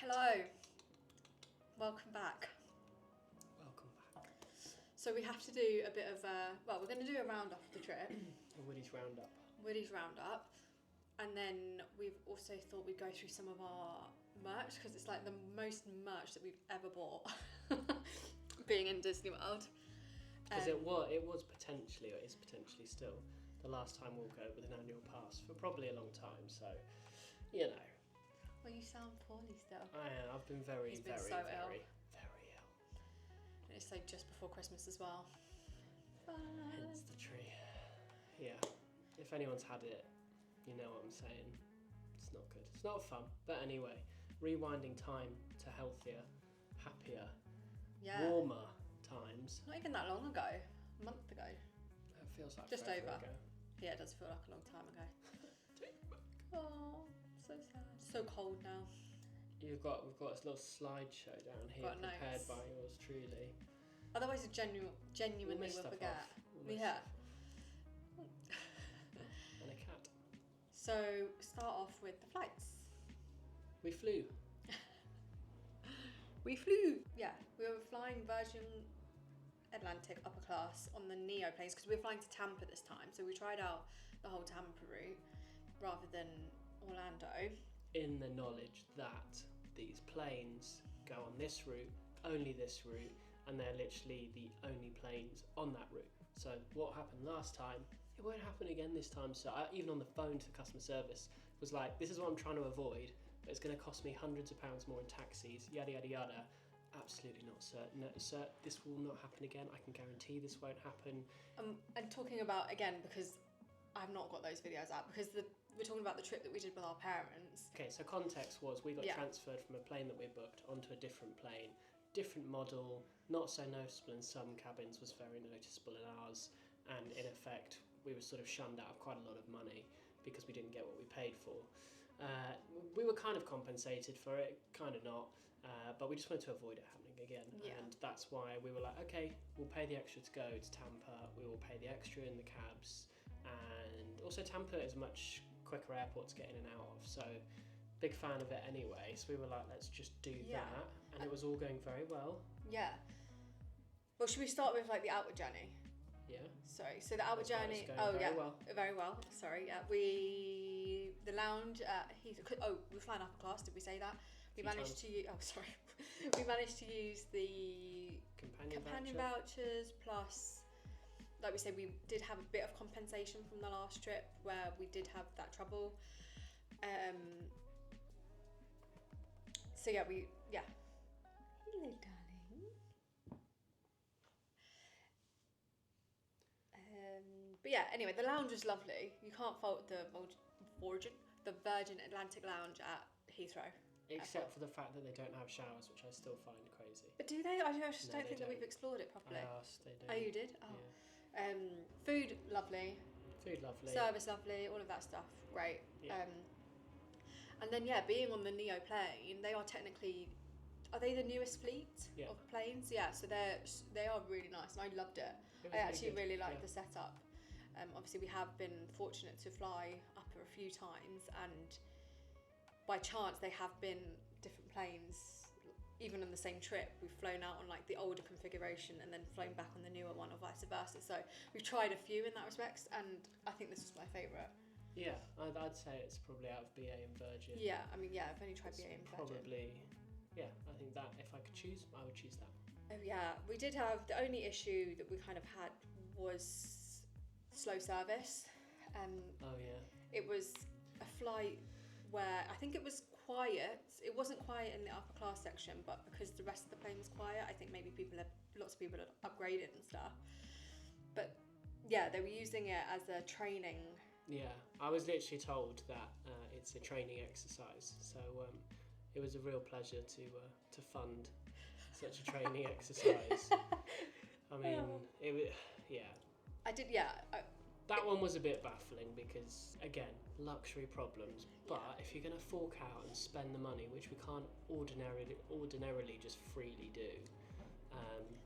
Hello, welcome back. Welcome back. So we have to do a bit of we're going to do a roundup of the trip. A Woody's Roundup. Woody's roundup. And then we've also thought we'd go through some of our merch, because it's like the most merch that we've ever bought being in Disney World. Because it was potentially, or is potentially still, the last time we'll go with an annual pass for probably a long time, so, you know. Well, you sound poorly still. I've been very ill. And it's like just before Christmas as well. Hence the tree. Yeah. If anyone's had it, you know what I'm saying. It's not good. It's not fun. But anyway, rewinding time to healthier, happier, warmer times. Not even that long ago. A month ago. It feels like just forever over. Ago. Yeah, it does feel like a long time ago. Take it back. Oh, so sad. So cold now. We've got this little slideshow down here prepared by yours truly. Otherwise, it genuinely will forget. Yeah. And a cat. So, start off with the flights. We flew. Yeah, we were flying Virgin Atlantic upper class on the Neo planes because we were flying to Tampa this time. So we tried out the whole Tampa route rather than Orlando. In the knowledge that these planes go on this route, only this route, and they're literally the only planes on that route. So what happened last time, it won't happen again this time. So I, even on the phone to customer service, was like, this is what I'm trying to avoid, but it's going to cost me hundreds of pounds more in taxis, yada, yada, yada. Absolutely not, sir. No, sir, this will not happen again. I can guarantee this won't happen. And talking about, again, because I've not got those videos out, because we're talking about the trip that we did with our parents. Okay, so context was we got transferred from a plane that we booked onto a different plane, different model, not so noticeable in some cabins, was very noticeable in ours, and in effect we were sort of shunned out of quite a lot of money because we didn't get what we paid for. We were kind of compensated for it, kind of not, but we just wanted to avoid it happening again. Yeah. And that's why we were like, okay, we'll pay the extra to go to Tampa, we will pay the extra in the cabs, and also Tampa is a much quicker airport to get in and out of, so big fan of it anyway, so we were like, let's just do that, and it was all going very well. Yeah. Well, should we start with like the outward journey? Yeah. Sorry, so the outward journey. Very well. Sorry, yeah. The lounge at Heathrow. Oh, we were flying upper class. Did we say that? We managed to use the companion vouchers plus, like we said, we did have a bit of compensation from the last trip where we did have that trouble. So yeah. Hello, darling. But yeah, anyway, the lounge was lovely. You can't fault the Virgin Atlantic lounge at Heathrow. Except for the fact that they don't have showers, which I still find crazy. But do they? I just don't think that we've explored it properly. I asked, they do. Oh, you did? Oh. Yeah. Food, lovely. Service, lovely. All of that stuff, great. Yeah. And then, being on the Neo plane, they are technically... Are they the newest fleet of planes? Yeah, so they are really nice, and I loved it. I actually really liked the setup. Obviously, we have been fortunate to fly upper a few times, and by chance, they have been different planes. Even on the same trip, we've flown out on like the older configuration and then flown back on the newer one, or vice versa. So we've tried a few in that respect, and I think this was my favourite. Yeah, I'd say it's probably out of BA and Virgin. Yeah, I mean, I've only tried BA and Virgin. Probably. Yeah, I think that if I could choose, I would choose that. Oh yeah, we did have, the only issue that we kind of had was slow service. It was a flight where I think it was quiet. It wasn't quiet in the upper class section, but because the rest of the plane was quiet, I think maybe lots of people had upgraded and stuff. But yeah, they were using it as a training. Yeah, I was literally told that it's a training exercise, so it was a real pleasure to fund such a training exercise. I mean, it was, that one was a bit baffling because, again, luxury problems. But if you're going to fork out and spend the money, which we can't ordinarily just freely do.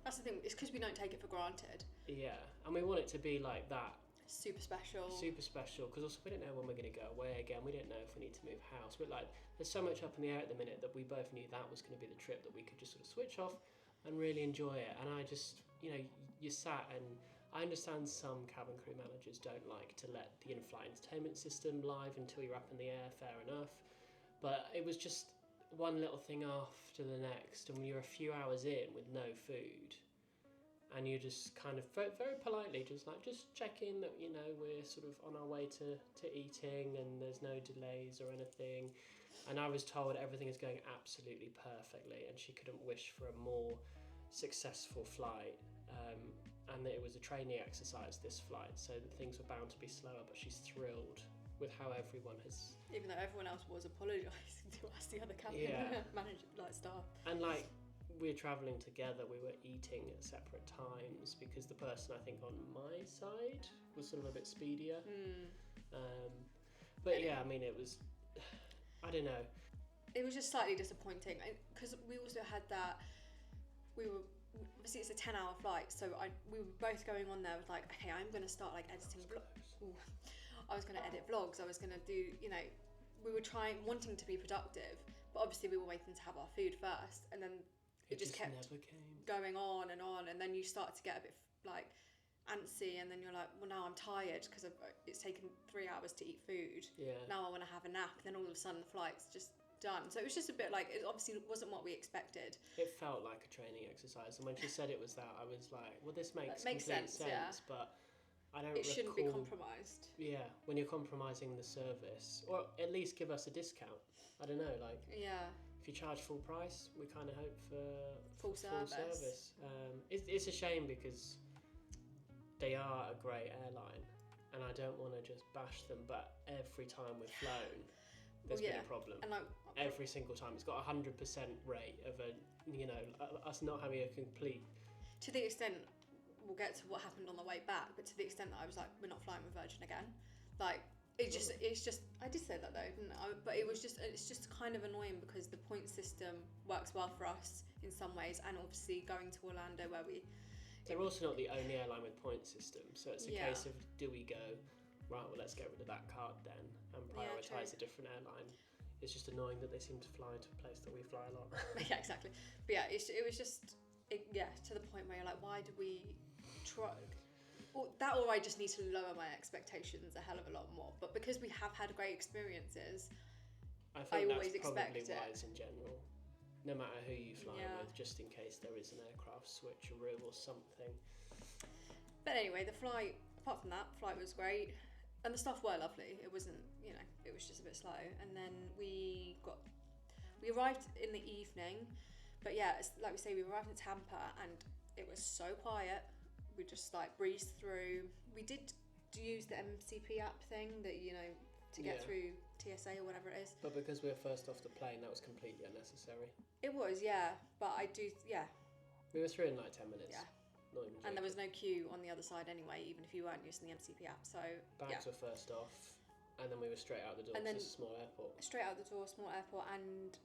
That's the thing, it's because we don't take it for granted. Yeah, and we want it to be like that Super special. Super special, because also we don't know when we're going to go away again. We don't know if we need to move house. But like, there's so much up in the air at the minute that we both knew that was going to be the trip that we could just sort of switch off and really enjoy it. And I just, you know, you sat and I understand some cabin crew managers don't like to let the in-flight entertainment system live until you're up in the air, fair enough. But it was just one little thing after the next, and when you're a few hours in with no food, and you just kind of very politely just check in that, you know, we're sort of on our way to eating and there's no delays or anything. And I was told everything is going absolutely perfectly, and she couldn't wish for a more successful flight, and that it was a training exercise, this flight, so that things were bound to be slower, but she's thrilled with how everyone has... Even though everyone else was apologising to us, the other cabin manager, like, staff. And like, we're travelling together, we were eating at separate times because the person I think on my side was sort of a bit speedier. But yeah, I mean, it was, I don't know. It was just slightly disappointing because we also had that, obviously it's a 10-hour flight, so we were both going on there with like, okay, I'm going to start like editing vlogs. I was going to edit vlogs, I was going to do, you know, we were wanting to be productive, but obviously we were waiting to have our food first, and then it just kept going on, and then you start to get a bit like antsy, and then you're like, well, now I'm tired because it's taken 3 hours to eat food. Now I want to have a nap, and then all of a sudden the flight's just done. So it was just a bit like, it obviously wasn't what we expected. It felt like a training exercise, and when she said it was that, I was like, well, this makes complete sense, but I don't It shouldn't be compromised. Yeah, when you're compromising the service, or at least give us a discount. I don't know, like... Yeah. If you charge full price, we kind of hope for full service. It's a shame because they are a great airline, and I don't want to just bash them, but every time we've flown, there's been a problem. And like, every single time, it's got 100% rate of us not having a complete. To the extent, we'll get to what happened on the way back, but to the extent that I was like, we're not flying with Virgin again, like. It's just, I did say that though, didn't I? But it's just kind of annoying because the point system works well for us in some ways, and obviously going to Orlando where they're also not the only airline with point system, so it's a case of, do we go, right, well, let's get rid of that card then and prioritise a different airline. It's just annoying that they seem to fly to a place that we fly a lot. Yeah, exactly. But yeah, it was just, to the point where you're like, why do we try... That, or I just need to lower my expectations a hell of a lot more. But because we have had great experiences, I always expect it. That's probably wise in general. No matter who you fly with, just in case there is an aircraft switcheroo or something. But anyway, apart from that, flight was great. And the staff were lovely. It wasn't, you know, it was just a bit slow. And then we arrived in the evening. But yeah, like we say, we arrived in Tampa and it was so quiet. We just like breezed through. We did use the MCP app thing that, you know, to get through TSA or whatever it is. But because we were first off the plane, that was completely unnecessary. It was, yeah. But I do, We were through in like 10 minutes. Yeah. Not even joking. And there was no queue on the other side anyway, even if you weren't using the MCP app. So bags were first off, and then we were straight out the door. And then it's a small airport. Straight out the door, small airport, and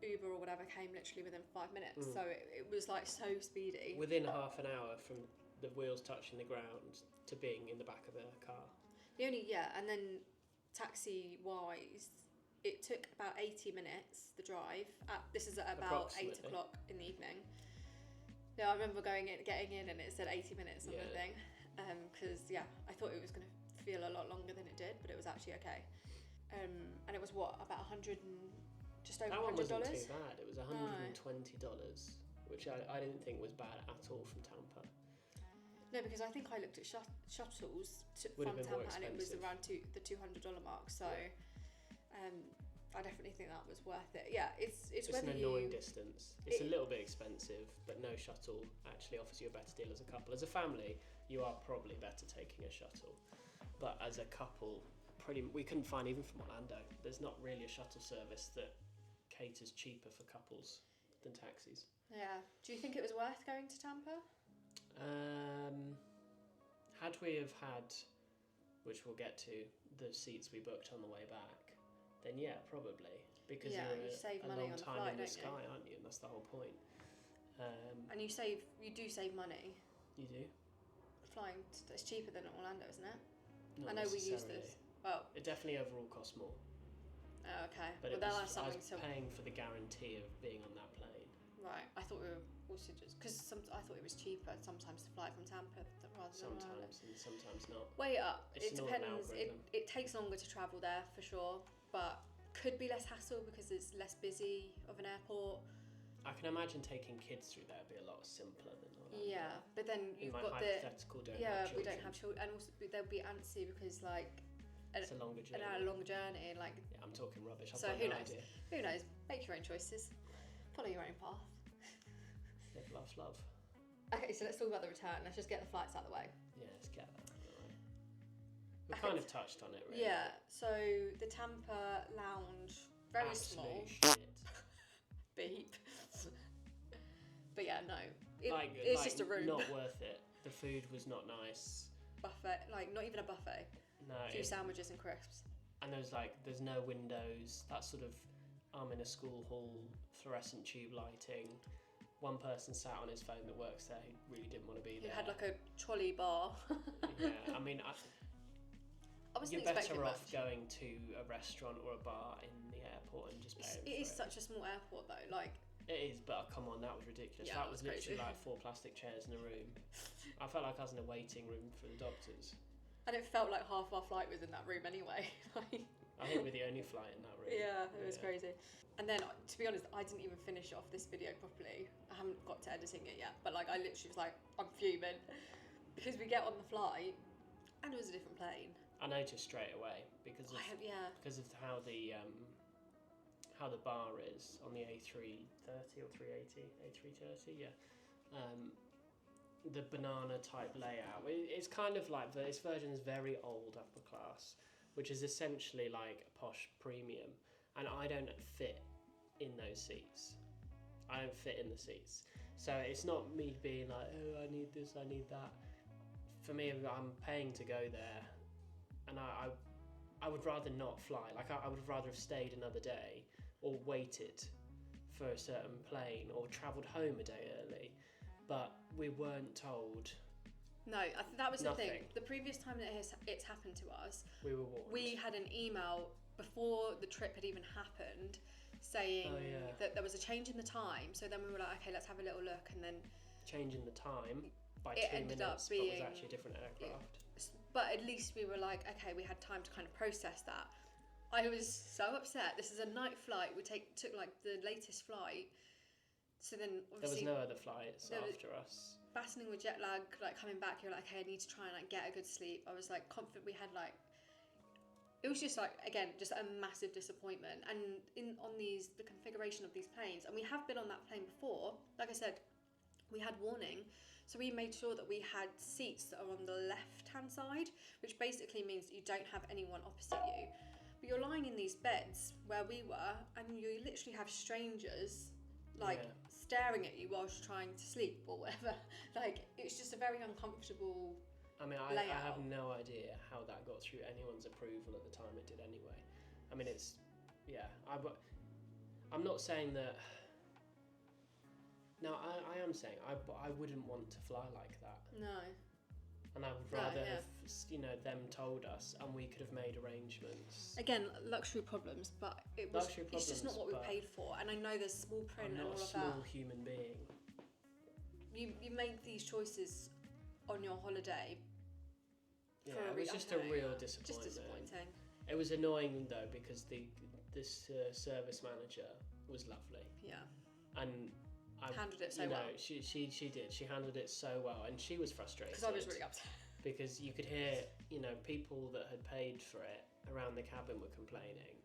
Uber or whatever came literally within 5 minutes. So it was like so speedy. Within half an hour from the wheels touching the ground to being in the back of the car. And then taxi wise, it took about 80 minutes, the drive. This is at about 8 o'clock in the evening. Yeah, I remember getting in and it said 80 minutes or something. Because I thought it was going to feel a lot longer than it did, but it was actually okay. And it was about just over $100. That one wasn't too bad. It was $120, which I didn't think was bad at all from Tampa. No, because I think I looked at shuttles from Tampa and it was around the $200 mark. So I definitely think that was worth it. Yeah, it's whether an annoying distance. It's a little bit expensive, but no shuttle actually offers you a better deal as a couple. As a family, you are probably better taking a shuttle. But as a couple, we couldn't find, even from Orlando, there's not really a shuttle service that caters cheaper for couples than taxis. Yeah. Do you think it was worth going to Tampa? Had we have had, which we'll get to, the seats we booked on the way back, then yeah, probably, because you're a long time in the sky, aren't you? And that's the whole point. And you do save money. You do. flying. It's cheaper than Orlando, isn't it? Not I know we use necessarily. this. Well, It definitely overall costs more. oh, okay. But Well, that's I something was to. paying for the guarantee of being on that plane. Right. I thought we were also just because I thought it was cheaper sometimes to fly from Tampa rather than Orlando. Sometimes and sometimes not. Weigh it up. It's It an depends. algorithm. It takes longer to travel there for sure, but could be less hassle because it's less busy of an airport. I can imagine taking kids through there would be a lot simpler than Orlando. Yeah, but then In you've my got the hypothetical we don't have children, and also they'll be antsy because like It's a longer journey. an hour longer journey, like Yeah, I'm talking rubbish. I've so got who no knows? idea. Who knows? Make your own choices. Follow your own path. Live, laugh, love. Okay, so let's talk about the return. Let's just get the flights out of the way. Yeah, let's get that out of the way. We've kind of touched on it, really. Yeah. So the Tampa lounge, very Absolute small. shit. Beep. But yeah, no. It's just a room. Not worth it. The food was not nice. Buffet, like not even a buffet. No. A few sandwiches and crisps. And there's no windows. That sort of, I'm in a school hall, fluorescent tube lighting. One person sat on his phone that works there who really didn't want to be You there. had like a trolley bar. Yeah, I mean, I wasn't you're expecting better off much. going to a restaurant or a bar in the airport and just paying It is for such a small airport though. Like It is, but come on, that was ridiculous. Yeah, that that was was literally crazy. like 4 plastic chairs in a room. I felt like I was in a waiting room for the doctors. and it felt like half our flight was in that room anyway. Like, I think we're the only flight in that room. yeah, it was crazy. And then, to be honest, I didn't even finish off this video properly. I haven't got to editing it yet, but like I literally was like, I'm fuming because we get on the flight and it was a different plane. I noticed straight away because of because of how the bar is on the A330 or 380, A330, yeah. The banana type layout. It's kind of like this version is very old upper class, which is essentially like a posh premium. And I don't fit in those seats. I don't fit in the seats. So it's not me being like, oh, I need this, I need that. For me, I'm paying to go there, and I would rather not fly. Like I would have rather have stayed another day or waited for a certain plane or travelled home a day early. But we weren't told. No, that was Nothing. the thing. The previous time that it's happened to us, We were warned. we had an email before the trip had even happened saying that there was a change in the time. So then we were like, okay, let's have a little look, and then changing the time by it 2 ended minutes, up but being was actually a different aircraft. But at least we were like, okay, we had time to kind of process that. I was so upset. This is a night flight. We took like the latest flight. So then There was obviously no other flights after us. battling with jet lag, like coming back, you're like, okay, I need to try and like get a good sleep. I was like confident. We had like, it was just like, again, just a massive disappointment. And on the configuration of these planes, and we have been on that plane before, like I said, we had warning. So we made sure that we had seats that are on the left-hand side, which basically means that you don't have anyone opposite you. But you're lying in these beds where we were, and you literally have strangers like staring at you whilst you're trying to sleep or whatever. Like, it's just a very uncomfortable I mean, I have no idea how that got through anyone's approval at the time it did anyway. I mean, it's, I'm not saying that, no, I am saying I wouldn't want to fly like that. No. And I would rather have, them told us and we could have made arrangements. Again, luxury problems, but it's just not what we paid for. And I know there's small print and all of that. I'm not a small human being. You made these choices on your holiday. Yeah, it was just a real disappointment. Just disappointing. It was annoying though because this service manager was lovely. Yeah. And handled it so well. She did. She handled it so well, and she was frustrated. Because I was really upset. Because you could hear, people that had paid for it around the cabin were complaining,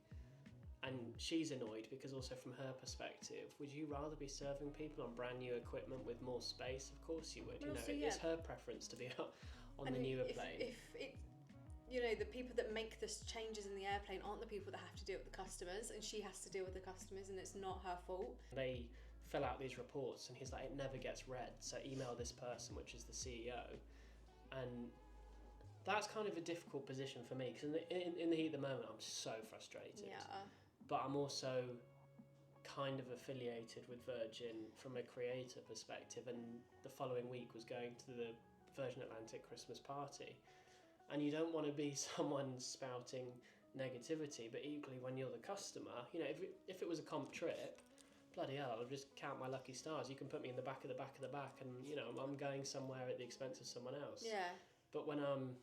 and she's annoyed because also from her perspective, would you rather be serving people on brand new equipment with more space? Of course you would. It's her preference to be on the newer plane. If it, the people that make the changes in the airplane aren't the people that have to deal with the customers, and she has to deal with the customers, and it's not her fault. They fill out these reports and he's like, it never gets read, so email this person, which is the CEO. And that's kind of a difficult position for me because in the heat of the moment I'm so frustrated. Yeah. But I'm also kind of affiliated with Virgin from a creator perspective, and the following week was going to the Virgin Atlantic Christmas party. And you don't want to be someone spouting negativity, but equally when you're the customer, you know, if it was a comp trip, bloody hell, I'll just count my lucky stars. You can put me in the back of the back of the back, and you know, I'm going somewhere at the expense of someone else. Yeah. But when I'm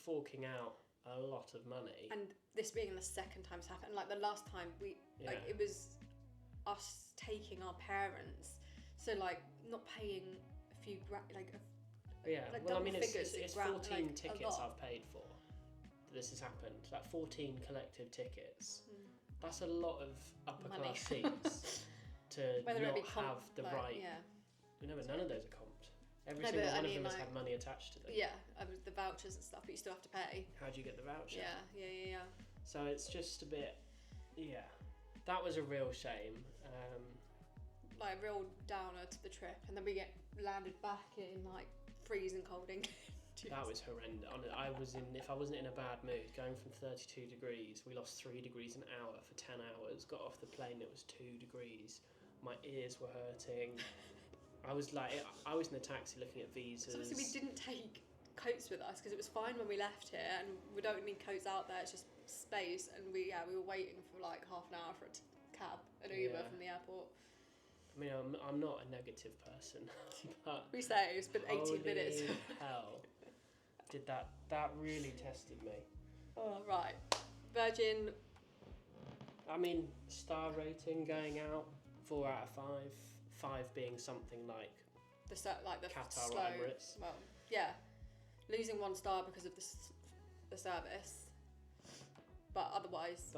forking out a lot of money, and this being the second time it's happened, like the last time like it was us taking our parents, so like not paying a few like well, I mean, it's 14 like, tickets I've paid for. This has happened. Like 14 collective tickets. That's a lot of upper class seats to whether not it be have the like, right. Yeah. No, but none of those are comped. Every single one of them has had money attached to them. Yeah, the vouchers and stuff, but you still have to pay. How do you get the voucher? Yeah. So it's just a bit, that was a real shame. Like a real downer to the trip, and then we get landed back in like freezing cold England. That was horrendous. If I wasn't in a bad mood, going from 32 degrees, we lost 3 degrees an hour for 10 hours. Got off the plane, it was 2 degrees. My ears were hurting. I was in a taxi looking at visas. So obviously we didn't take coats with us because it was fine when we left here, and we don't need coats out there. It's just space, and we were waiting for like half an hour for a cab, an Uber from the airport. I mean, I'm not a negative person, but we say it's been 18 minutes. Hell. Did that really tested me. Oh, right. Virgin. I mean, star rating going out 4 out of 5. 5 being something like the Qatar slow, or Emirates. Well, yeah, losing 1 star because of the service, but otherwise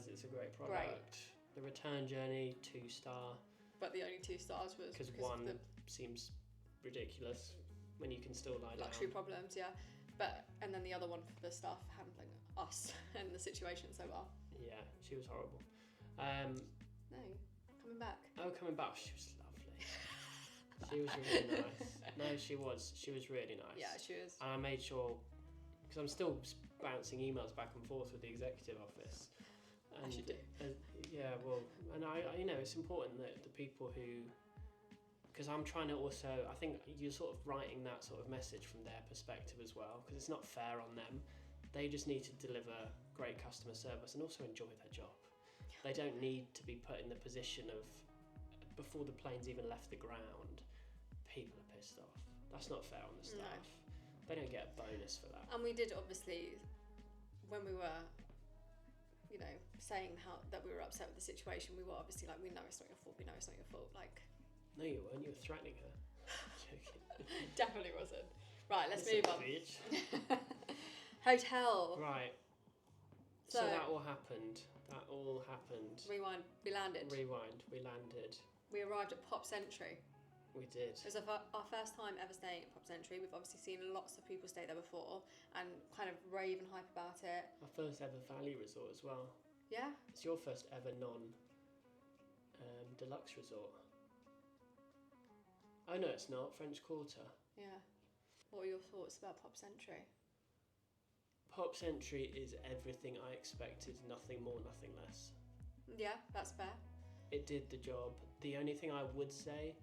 it's a great product. Great. The return journey 2 star. But the only 2 stars was because 1 seems ridiculous when you can still lie down. Luxury problems, yeah. But and then the other one for the staff handling us and the situation so well. Yeah, she was horrible. No, coming back. Oh, coming back. She was lovely. She was really nice. No, she was really nice. Yeah, she was. And I made sure, because I'm still bouncing emails back and forth with the executive office. And as you do. Yeah, well, and I it's important that the people who. Because I'm trying to also, I think you're sort of writing that sort of message from their perspective as well, because it's not fair on them. They just need to deliver great customer service and also enjoy their job. They don't need to be put in the position of, before the plane's even left the ground, people are pissed off. That's not fair on the staff. No. They don't get a bonus for that. And we did obviously, when we were, saying that we were upset with the situation, we were obviously like, we know it's not your fault, like... No, you weren't. You were threatening her. Joking. Definitely wasn't. Right, let's move on. Bitch. Hotel. Right. So that all happened. Rewind. We landed. Rewind. We landed. We arrived at Pop Century. We did. It was our first time ever staying at Pop Century. We've obviously seen lots of people stay there before and kind of rave and hype about it. Our first ever Valley resort as well. Yeah. It's your first ever deluxe resort. Oh no, it's not. French Quarter. Yeah. What are your thoughts about Pop Century? Pop Century is everything I expected, nothing more, nothing less. Yeah, that's fair. It did the job. The only thing I would say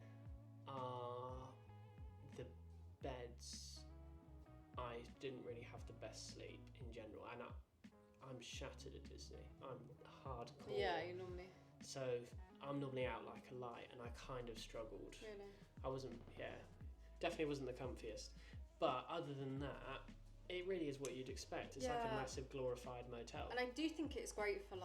are the beds. I didn't really have the best sleep in general, and I'm shattered at Disney. I'm hardcore. Yeah, you normally. So I'm normally out like a light, and I kind of struggled. Really? I wasn't, definitely wasn't the comfiest. But other than that, it really is what you'd expect. It's like a massive glorified motel. And I do think it's great for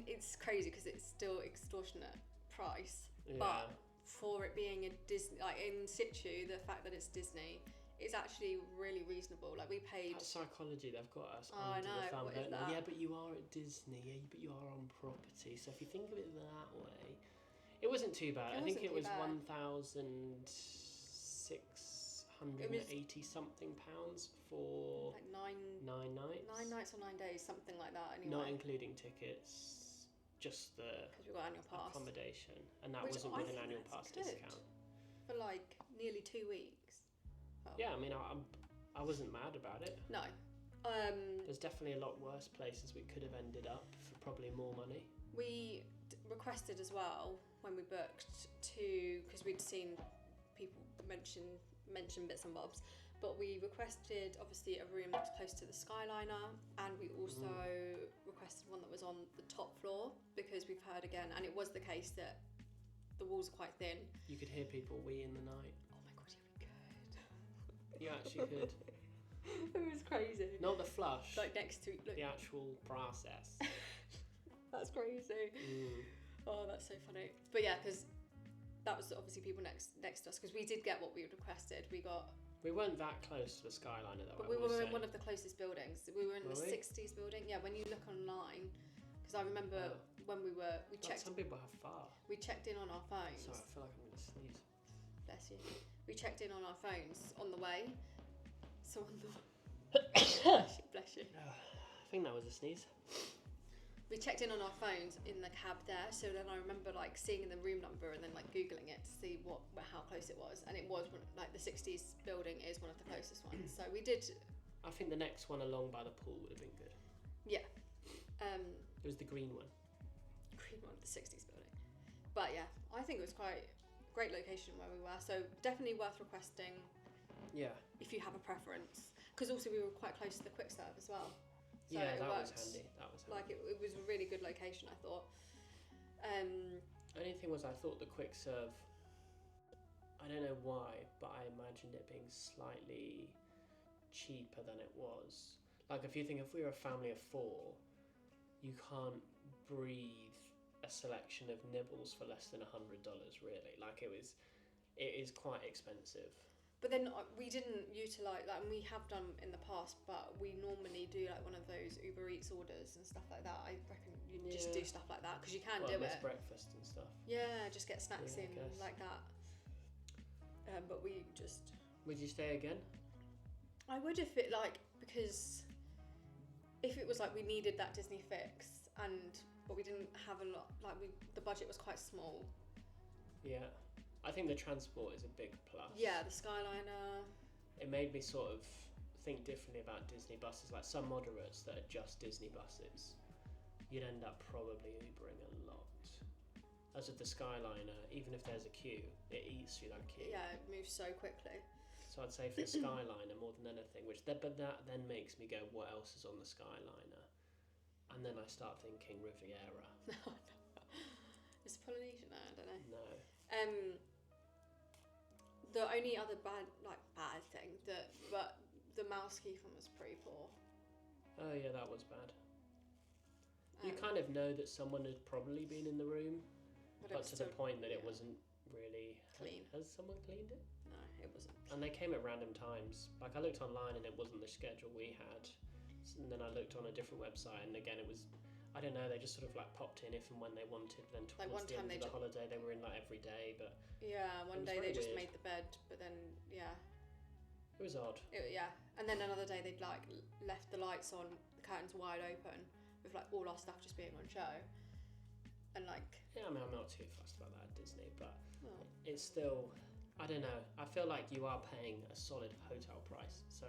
it's crazy because it's still extortionate price. Yeah. But for it being a Disney, like in situ, the fact that it's Disney is actually really reasonable. Like we paid. That's psychology. They've got us I under know. the thumb. What is that? Yeah, but you are at Disney. Yeah, but you are on property. So if you think of it that way, it wasn't too bad. I think it was £1,680 something for like 9 nights. 9 nights or 9 days, something like that. Anyway. Not including tickets, just the because we got annual pass accommodation, and that wasn't with an annual pass discount for like nearly 2 weeks. Well, yeah, I mean, I wasn't mad about it. No. There's definitely a lot worse places we could have ended up for probably more money. We requested as well when we booked because we'd seen people mention mention bits and bobs. But we requested, obviously, a room that was close to the Skyliner, and we also requested one that was on the top floor, because we've heard again, and it was the case that the walls are quite thin. You could hear people wee in the night. Oh my god, yeah, we could. You actually could. It was crazy. Not the flush. Like next to the actual process. That's crazy. Oh, that's so funny. But yeah, because that was obviously people next to us, because we did get what we requested. We weren't that close to the Skyliner though. But we were in one of the closest buildings. We were in the 60s building. Yeah, when you look online, because I remember when we checked. Some people have far. We checked in on our phones. Sorry, I feel like I'm going to sneeze. Bless you. We checked in on our phones on the way. So on the bless you. I think that was a sneeze. We checked in on our phones in the cab there, so then I remember like seeing the room number and then like googling it to see how close it was, and it was like the 60s building is one of the closest ones. So we did. I think the next one along by the pool would have been good. Yeah. It was the green one. Green one of the 60s building. But yeah, I think it was quite a great location where we were. So definitely worth requesting. Yeah. If you have a preference, because also we were quite close to the quick serve as well. So yeah, that was handy. Like it was a really good location, I thought. Only thing was, I thought the quick serve, I don't know why, but I imagined it being slightly cheaper than it was. Like if we were a family of 4, you can't breathe a selection of nibbles for less than $100, really. Like it is quite expensive. But then we didn't utilise, like, and we have done in the past, but we normally do like one of those Uber Eats orders and stuff like that. I reckon you just do stuff like that, because you can do it. Breakfast and stuff. Yeah, just get snacks in like that. But we just... Would you stay again? I would if it because if it was like we needed that Disney fix, but we didn't have a lot, the budget was quite small. Yeah. I think the transport is a big plus. Yeah, the Skyliner. It made me sort of think differently about Disney buses. Like some moderates that are just Disney buses, you'd end up probably Ubering a lot. As with the Skyliner, even if there's a queue, it eats through that queue. Yeah, it moves so quickly. So I'd say for the Skyliner more than anything, but that then makes me go, what else is on the Skyliner? And then I start thinking Riviera. Is Polynesian? I don't know. No. The only other bad thing but the mouse key one was pretty poor. Oh yeah, that was bad. You kind of know that someone had probably been in the room, but to the point that it wasn't really clean. Has someone cleaned it? No, it wasn't. And they came at random times. Like I looked online and it wasn't the schedule we had, and then I looked on a different website and again it was, I don't know, they just sort of like popped in if and when they wanted. Then towards the end of the holiday, they were in like every day. But yeah, one day they just made the bed, but then it was odd. And then another day they'd like left the lights on, the curtains wide open, with like all our stuff just being on show, and like. Yeah, I mean I'm not too fussed about that at Disney, but it's still, I don't know. I feel like you are paying a solid hotel price, so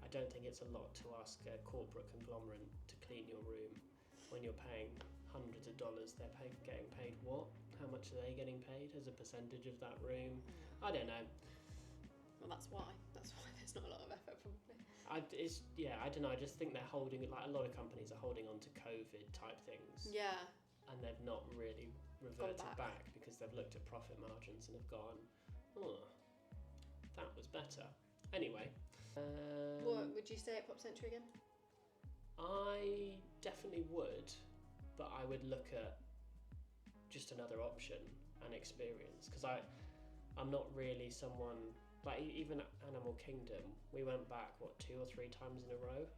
I don't think it's a lot to ask a corporate conglomerate to clean your room. When you're paying hundreds of dollars, they're getting paid what? How much are they getting paid as a percentage of that room? I don't know. Well, that's why there's not a lot of effort probably. I don't know. I just think they're holding, like a lot of companies are holding on to COVID type things. Yeah. And they've not really reverted back because they've looked at profit margins and have gone, oh, that was better. Anyway. What would you stay at Pop Century again? I definitely would, but I would look at just another option and experience, because I'm not really someone, like even Animal Kingdom, we went back 2 or 3 times in a row,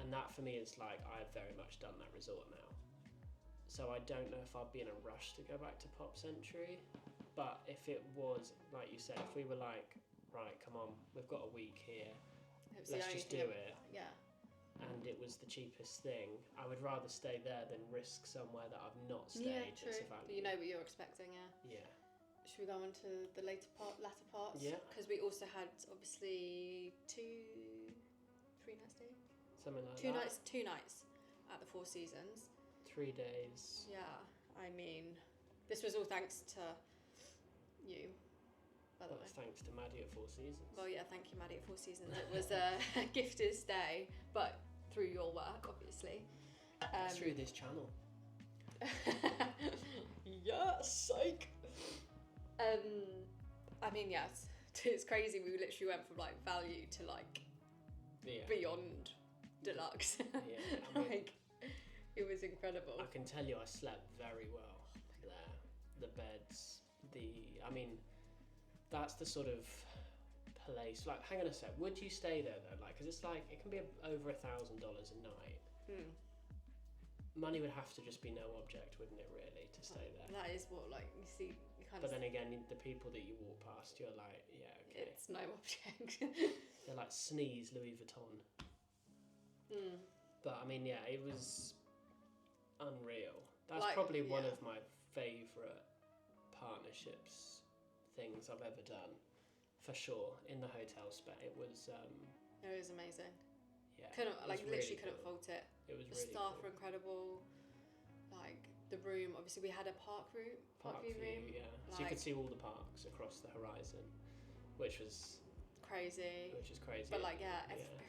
and that for me is like I've very much done that resort now, so I don't know if I'd be in a rush to go back to Pop Century. But if it was like you said, if we were like, right, come on, we've got a week here, let's just do it. Yeah. And it was the cheapest thing, I would rather stay there than risk somewhere that I've not stayed. Yeah, true. You know what you're expecting, yeah. Yeah. Should we go on to the latter parts? Yeah. Because we also had obviously 3 nights stay? Something like that. 2 nights at the Four Seasons. 3 days. Yeah, I mean, this was all thanks to you, by the way. That's thanks to Maddie at Four Seasons. Well, yeah, thank you, Maddie at Four Seasons. It was a gifted stay, but through your work, obviously. Through this channel. Yeah, psych. I mean, yes, it's crazy. We literally went from like value to like beyond deluxe. Yeah, I mean, like it was incredible. I can tell you, I slept very well there. The beds, I mean, that's the sort of place. Like, hang on a sec. Would you stay there though? Like, because it's like it can be over $1,000 a night. Money would have to just be no object, wouldn't it? Really, to stay there. That is what, like, you see. You kind But then again, the people that you walk past, you're like, yeah, okay. It's no object. They're like sneeze Louis Vuitton. But I mean, yeah, it was unreal. That's like, probably one of my favourite partnerships things I've ever done, for sure. In the hotel spec, it was amazing. Yeah, couldn't really couldn't fault it. It was the really staff cool. were incredible. Like the room, obviously we had a park view room. Yeah, like, so you could see all the parks across the horizon, which was crazy. But like it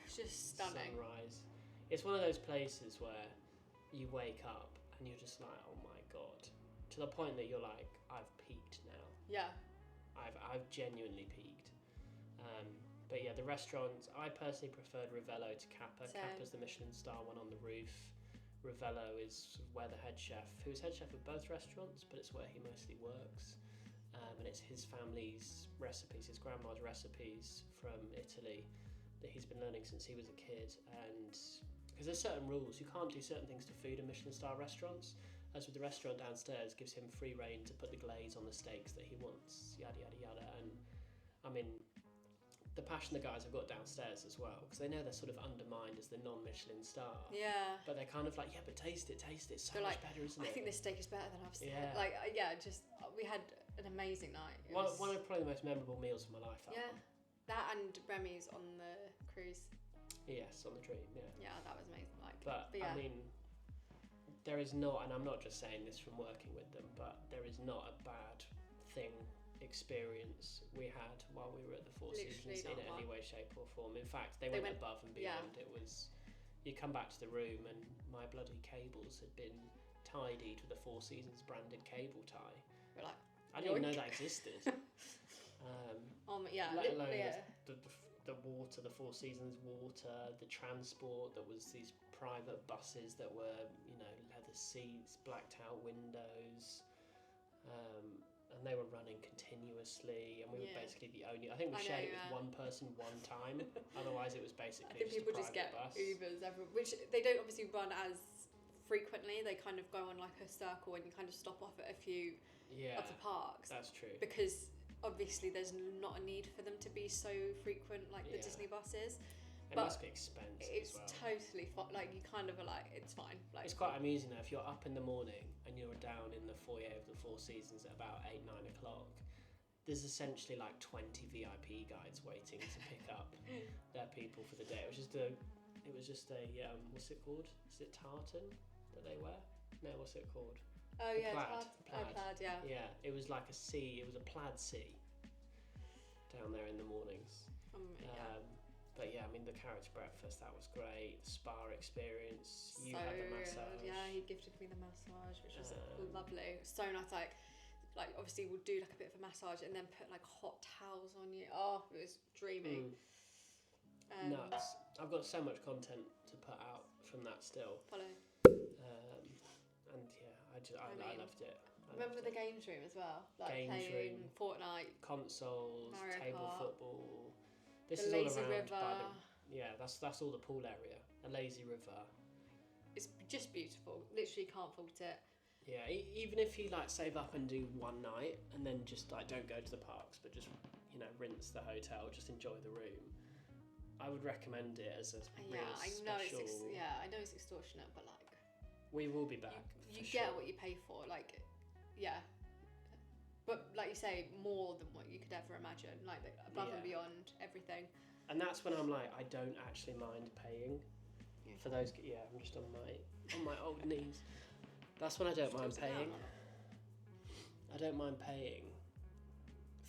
was just stunning. Sunrise. It's one of those places where you wake up and you're just like, oh my god, to the point that you're like, I've peaked now. Yeah. I've genuinely peaked. But yeah, the restaurants, I personally preferred Ravello to CUPPA. CUPPA's the Michelin star one on the roof. Ravello is where the head chef, who's head chef of both restaurants, but it's where he mostly works. And it's his family's recipes, his grandma's recipes from Italy that he's been learning since he was a kid. And because there's certain rules, you can't do certain things to food in Michelin star restaurants. As with the restaurant downstairs, gives him free reign to put the glaze on the steaks that he wants, yada yada yada. And I mean, the passion the guys have got downstairs as well, because they know they're sort of undermined as the non-Michelin star. Yeah. But they're kind of like, yeah, but taste it, it's so much better, isn't it? I think this steak is better than I've seen. Yeah. Like, we had an amazing night. One of probably the most memorable meals of my life. That and Remy's on the cruise. Yes, on the Dream, yeah. Yeah, that was amazing. But yeah. I mean, there is not, and I'm not just saying this from working with them, but there is not a bad experience we had while we were at the Four Seasons in any way, shape or form. In fact, they went above and beyond. It was, you come back to the room and my bloody cables had been tidied with a Four Seasons branded cable tie. We're like, I didn't even know that existed. Let alone the water, the Four Seasons water, the transport that was these private buses that were, leather seats, blacked out windows, and they were running continuously, and we were basically the only. I think we shared it with one person one time. Otherwise, it was basically. I think people just get bus. Ubers everywhere, which they don't obviously run as frequently. They kind of go on like a circle, and you kind of stop off at a few of the parks. That's true. Because obviously, there's not a need for them to be so frequent like the Disney buses. It must be expensive. It's as well. Totally like you kind of are like it's fine. Like it's quite amusing though. If you're up in the morning and you're down in the foyer of the Four Seasons at about 8-9 o'clock, there's essentially like 20 VIP guides waiting to pick up their people for the day. It was just a what's it called? Is it tartan that they wear? No, what's it called? Oh yeah, plaid. Plaid. Yeah. Yeah, it was like a sea. It was a plaid sea down there in the mornings. But yeah, I mean, the carriage breakfast, that was great. Spa experience. You had the massage. Yeah, he gifted me the massage, which was lovely. So nice. Like obviously we'll do like a bit of a massage and then put like hot towels on you. Oh, it was dreamy. Nuts. I've got so much content to put out from that still. Follow. And yeah, I loved it. Remember the games room as well? Like games playing room, Fortnite. Consoles, Mario table Kart. football. This the is lazy all around river. That's all the pool area. A lazy river. It's just beautiful. Literally can't fault it. Yeah, even if you like save up and do one night and then just like don't go to the parks but just rinse the hotel, just enjoy the room, I would recommend it as a real special. I know it's extortionate, but like we will be back. You get what you pay for, like but like you say, more than what you could ever imagine, like above and beyond everything. And that's when I'm like, I don't actually mind paying for those. Yeah, I'm just on my old knees. That's when I don't mind paying. I don't mind paying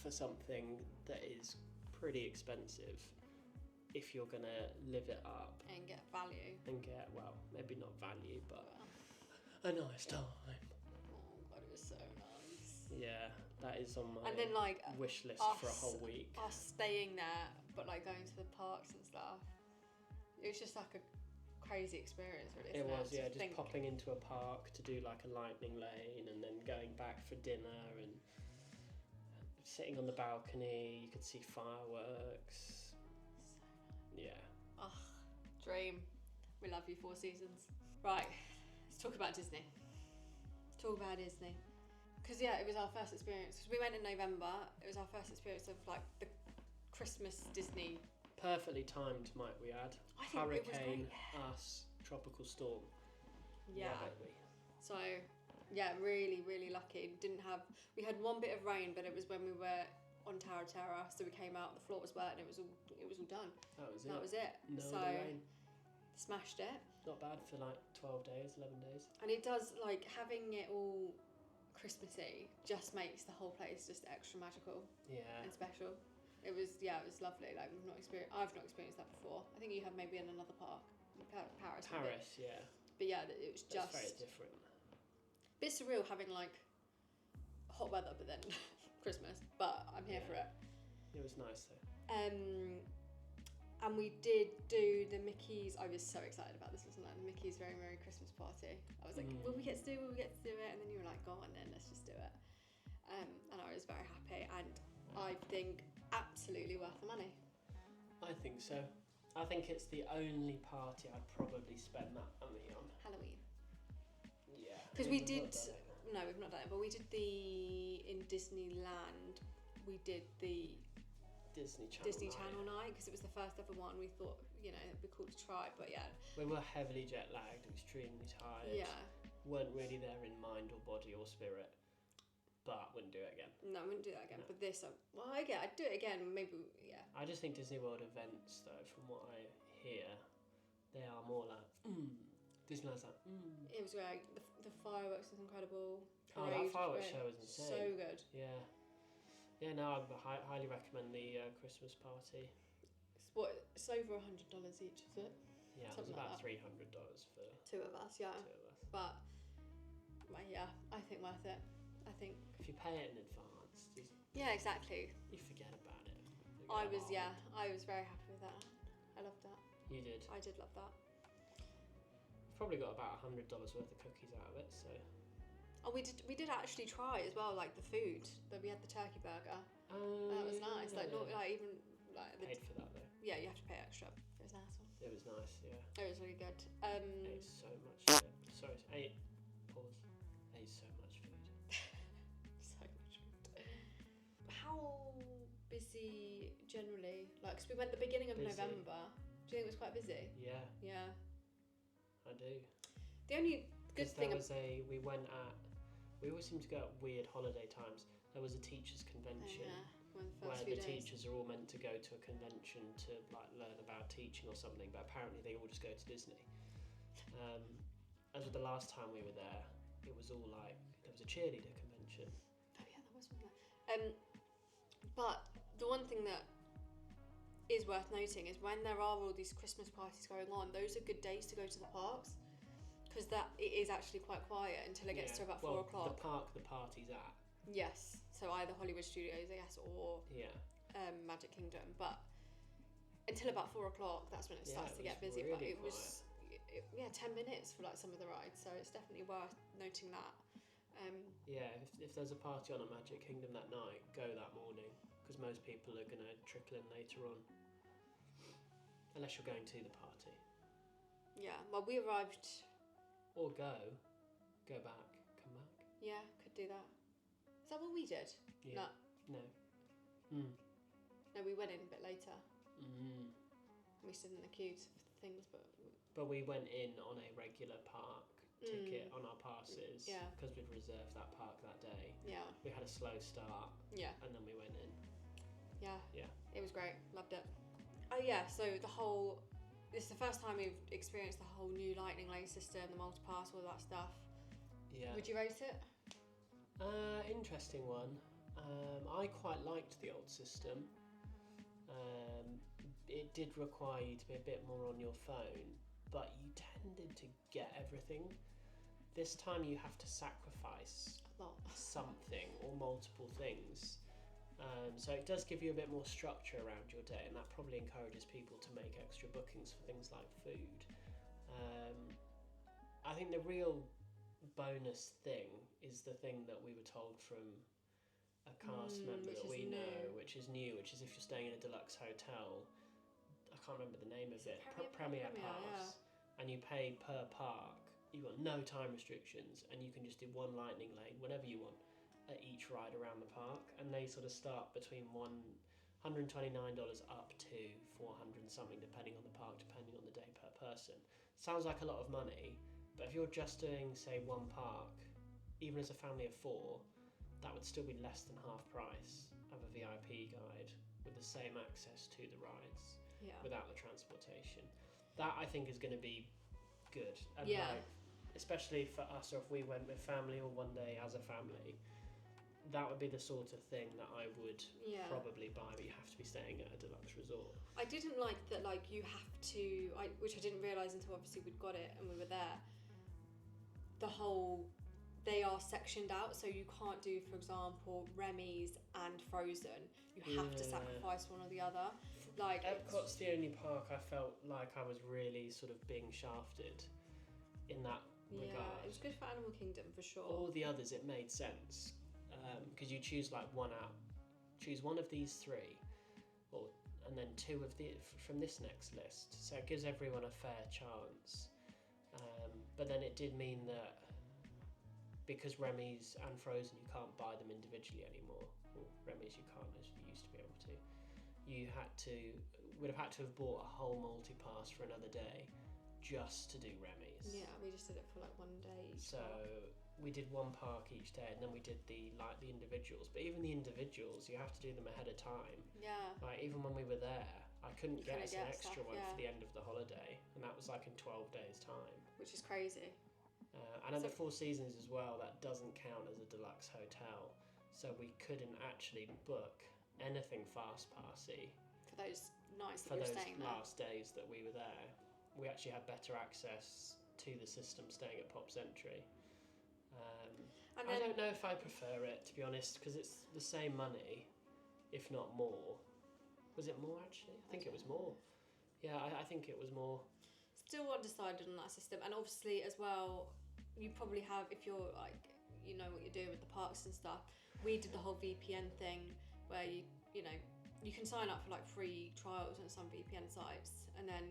for something that is pretty expensive if you're going to live it up. And get value. And get, well, maybe not value, but a nice time. Oh, God, it was so nice. Yeah, that is on my and then, like, wish list for a whole week. Us staying there, but, like, going to the parks and stuff. It was just, like, a crazy experience, really. It was, yeah, just popping into a park to do, like, a lightning lane and then going back for dinner and sitting on the balcony. You could see fireworks. Yeah. Oh, dream. We love you, Four Seasons. Right, let's talk about Disney. Because, yeah, it was our first experience. Because we went in November. It was our first experience of, like, the Christmas Disney. Perfectly timed, might we add. I think Hurricane, it was great. us, tropical storm. Yeah. Baby. So, yeah, really, really lucky. We had one bit of rain, but it was when we were on Tower Terror, so we came out, the floor was wet, and it was all done. That was it. No so, rain. Smashed it. Not bad for like 12 days, 11 days. And it does, like, having it all Christmassy just makes the whole place just extra magical. Yeah. And special. It was lovely. Like, I've not experienced that before. I think you have maybe in another park, Paris. Paris, yeah. But yeah, it was just very different. Bit surreal having like hot weather, but then Christmas. But I'm here for it. It was nice though. And we did do the Mickey's. I was so excited about this, wasn't I? The Mickey's Very Merry Christmas Party. I was like, will we get to do it? And then you were like, go on then, let's just do it. And I was very happy, and I think absolutely worth the money. I think so. I think it's the only party I'd probably spend that money on. Halloween. Yeah. Because we did. No, we've not done it, but we did in Disneyland. We did the Disney Channel night because it was the first ever one. We thought, it'd be cool to try, but yeah. We were heavily jet lagged, extremely tired. Yeah. Weren't really there in mind or body or spirit, but wouldn't do it again. No, I wouldn't do that again. No. But this, I'd do it again. Maybe, yeah. I just think Disney World events, though, from what I hear, they are more like, Disneyland's like, It was great. The fireworks was incredible. Oh, that fireworks show was insane. So good. Yeah. Yeah, no, I highly recommend the Christmas party. It's over $100 each, is it? Yeah, it was about $300 for two of us. Yeah. But yeah, I think worth it. I think if you pay it in advance, yeah, exactly. You forget about it. I was very happy with that. I loved that. You did. I did love that. Probably got about $100 worth of cookies out of it, so. Oh, we did actually try as well, like the food. That we had the turkey burger. That was nice. Yeah, not like even like paid for that though. Yeah, you have to pay extra. It was nice one. It was nice, yeah. It was really good. Ate so much shit. Sorry, ate so much food. So much food. How busy generally? Like, 'cause we went the beginning of November. Do you think it was quite busy? Yeah. Yeah. I do. The only good thing we always seem to go at weird holiday times. There was a teachers' convention where the teachers are all meant to go to a convention to like learn about teaching or something, but apparently they all just go to Disney. As with the last time we were there, it was all like there was a cheerleader convention. Oh yeah, that was one. But the one thing that is worth noting is when there are all these Christmas parties going on, those are good days to go to the parks. Because it is actually quite quiet until it gets to about 4 o'clock. The park the party's at. Yes, so either Hollywood Studios, I guess, or Magic Kingdom. But until about 4 o'clock, that's when it starts to get busy. Really but it was, 10 minutes for like some of the rides, so it's definitely worth noting that. If there's a party on a Magic Kingdom that night, go that morning, because most people are going to trickle in later on. Unless you're going to the party. Yeah, well, we arrived... Or go back, come back. Yeah, could do that. Is that what we did? Yeah. No. No, we went in a bit later. We stood in the queues for things, but we went in on a regular park ticket on our passes. Yeah. Because we'd reserved that park that day. Yeah. We had a slow start. Yeah. And then we went in. Yeah. Yeah. It was great. Loved it. Oh yeah. So this is the first time we've experienced the whole new lightning lane system, the multipass, all that stuff. Yeah. Would you rate it? Interesting one. I quite liked the old system. It did require you to be a bit more on your phone, but you tended to get everything. This time you have to sacrifice something or multiple things. So it does give you a bit more structure around your day, and that probably encourages people to make extra bookings for things like food. I think the real bonus thing is the thing that we were told from a cast member that we know, which is new, which is if you're staying in a deluxe hotel, I can't remember the name of it, Premier Pass, and you pay per park. You've got no time restrictions, and you can just do one lightning lane whenever you want at each ride around the park, and they sort of start between $129 up to $400 something, depending on the park, depending on the day per person. Sounds like a lot of money, but if you're just doing, say, one park, even as a family of 4, that would still be less than half price of a VIP guide with the same access to the rides without the transportation. That, I think, is going to be good. And like, especially for us, or if we went with family or one day as a family, that would be the sort of thing that I would probably buy, but you have to be staying at a deluxe resort. I didn't like that, like, you have to, which I didn't realise until obviously we'd got it and we were there, they are sectioned out, so you can't do, for example, Remy's and Frozen. You have to sacrifice one or the other. Like, Epcot's the only park I felt like I was really sort of being shafted in that regard. Yeah, it was good for Animal Kingdom for sure. All the others, it made sense, because you choose like choose one of these 3, and then 2 of from this next list. So it gives everyone a fair chance. But then it did mean that because Remy's and Frozen, you can't buy them individually anymore. Well, Remy's you can't, as you used to be able to. Would have had to have bought a whole multi-pass for another day just to do Remy's. Yeah, we just did it for like one day each. So we did one park each day, and then we did the individuals. But even the individuals, you have to do them ahead of time. Yeah. Like, even when we were there, I couldn't get us an extra one for the end of the holiday, and that was like in 12 days' time. Which is crazy. And at the Four Seasons as well, that doesn't count as a deluxe hotel, so we couldn't actually book anything fast passy for those nights for that we were those staying there. last days that we were there. We actually had better access to the system staying at Pop's Entry. I don't know if I prefer it, to be honest, because it's the same money, if not more. Was it more, actually? I think it was more. Yeah, I think it was more. Still undecided on that system, and obviously as well, you probably have, if you're like, you know what you're doing with the parks and stuff. We did the whole VPN thing where you can sign up for like free trials on some VPN sites and then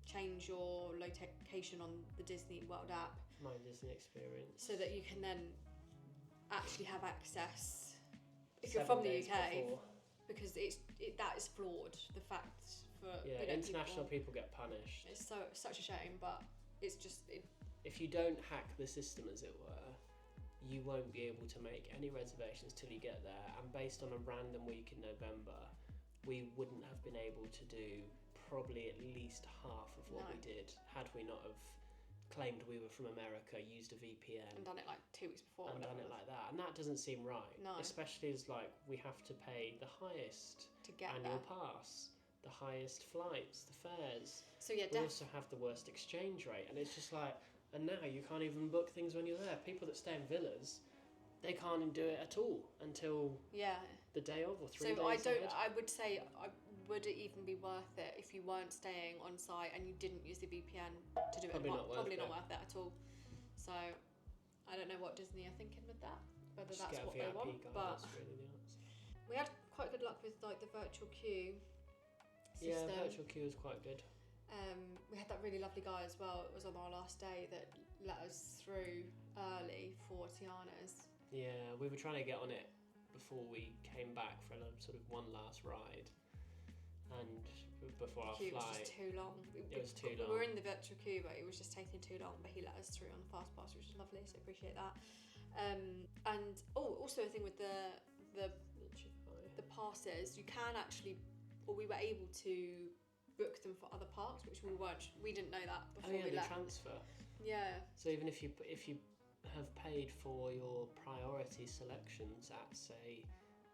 change your location on the Disney World app, My Disney Experience, so that you can then actually have access if you're from the UK before. Because that is flawed. The fact for international people get punished. It's such a shame, but it's just if you don't hack the system, as it were, you won't be able to make any reservations till you get there. And based on a random week in November, we wouldn't have been able to do probably at least half of what we did had we not have claimed we were from America, used a VPN, and done it like 2 weeks before, and done it like that. And that doesn't seem right. No. Especially as like we have to pay the highest to get annual there. pass, the highest flights, the fares. So yeah, we also have the worst exchange rate, and it's just like, and now you can't even book things when you're there. People that stay in villas, they can't do it at all until the day of, or 3 days ahead. I would say, would it even be worth it if you weren't staying on site and you didn't use the VPN to do it? Probably not worth it at all. So I don't know what Disney are thinking with that, whether Just that's get a what VIP they want. guide, But that's really the answer. we had quite good luck with like the virtual queue system. Yeah, virtual queue is quite good. We had that really lovely guy as well. It was on our last day that let us through early for Tiana's. Yeah, we were trying to get on it before we came back for a sort of one last ride, and before our flight. It was just too long. It was too long. We were in the virtual queue, but it was just taking too long. But he let us through on the fast pass, which was lovely. So appreciate that. And also a thing with the passes, you can actually, or we were able to book them for other parks, which we didn't know that before we left. Transfer. Yeah. So even if you have paid for your priority selections at, say,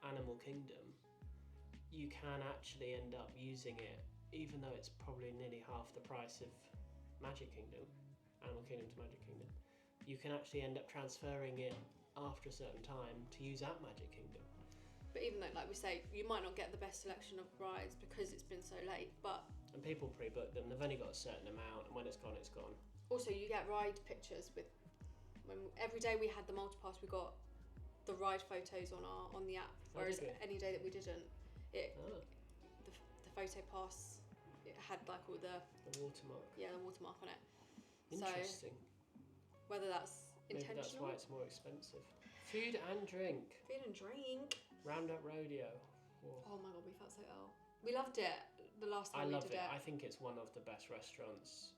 Animal Kingdom, you can actually end up using it, even though it's probably nearly half the price of Magic Kingdom, Animal Kingdom to Magic Kingdom. You can actually end up transferring it after a certain time to use at Magic Kingdom. But even though, like we say, you might not get the best selection of rides because it's been so late, but... And people pre-book them, they've only got a certain amount, and when it's gone, it's gone. Also, you get ride pictures with... Every day we had the multipass, we got the ride photos on the app, whereas any day that we didn't, the photo pass, it had like all the watermark. Yeah, the watermark on it. Interesting. So, whether that's intentional. Maybe that's why it's more expensive. Food and drink. Food and drink. Roundup Rodeo. Oh my god, we felt so ill. We loved it the last time we did it. I think it's one of the best restaurants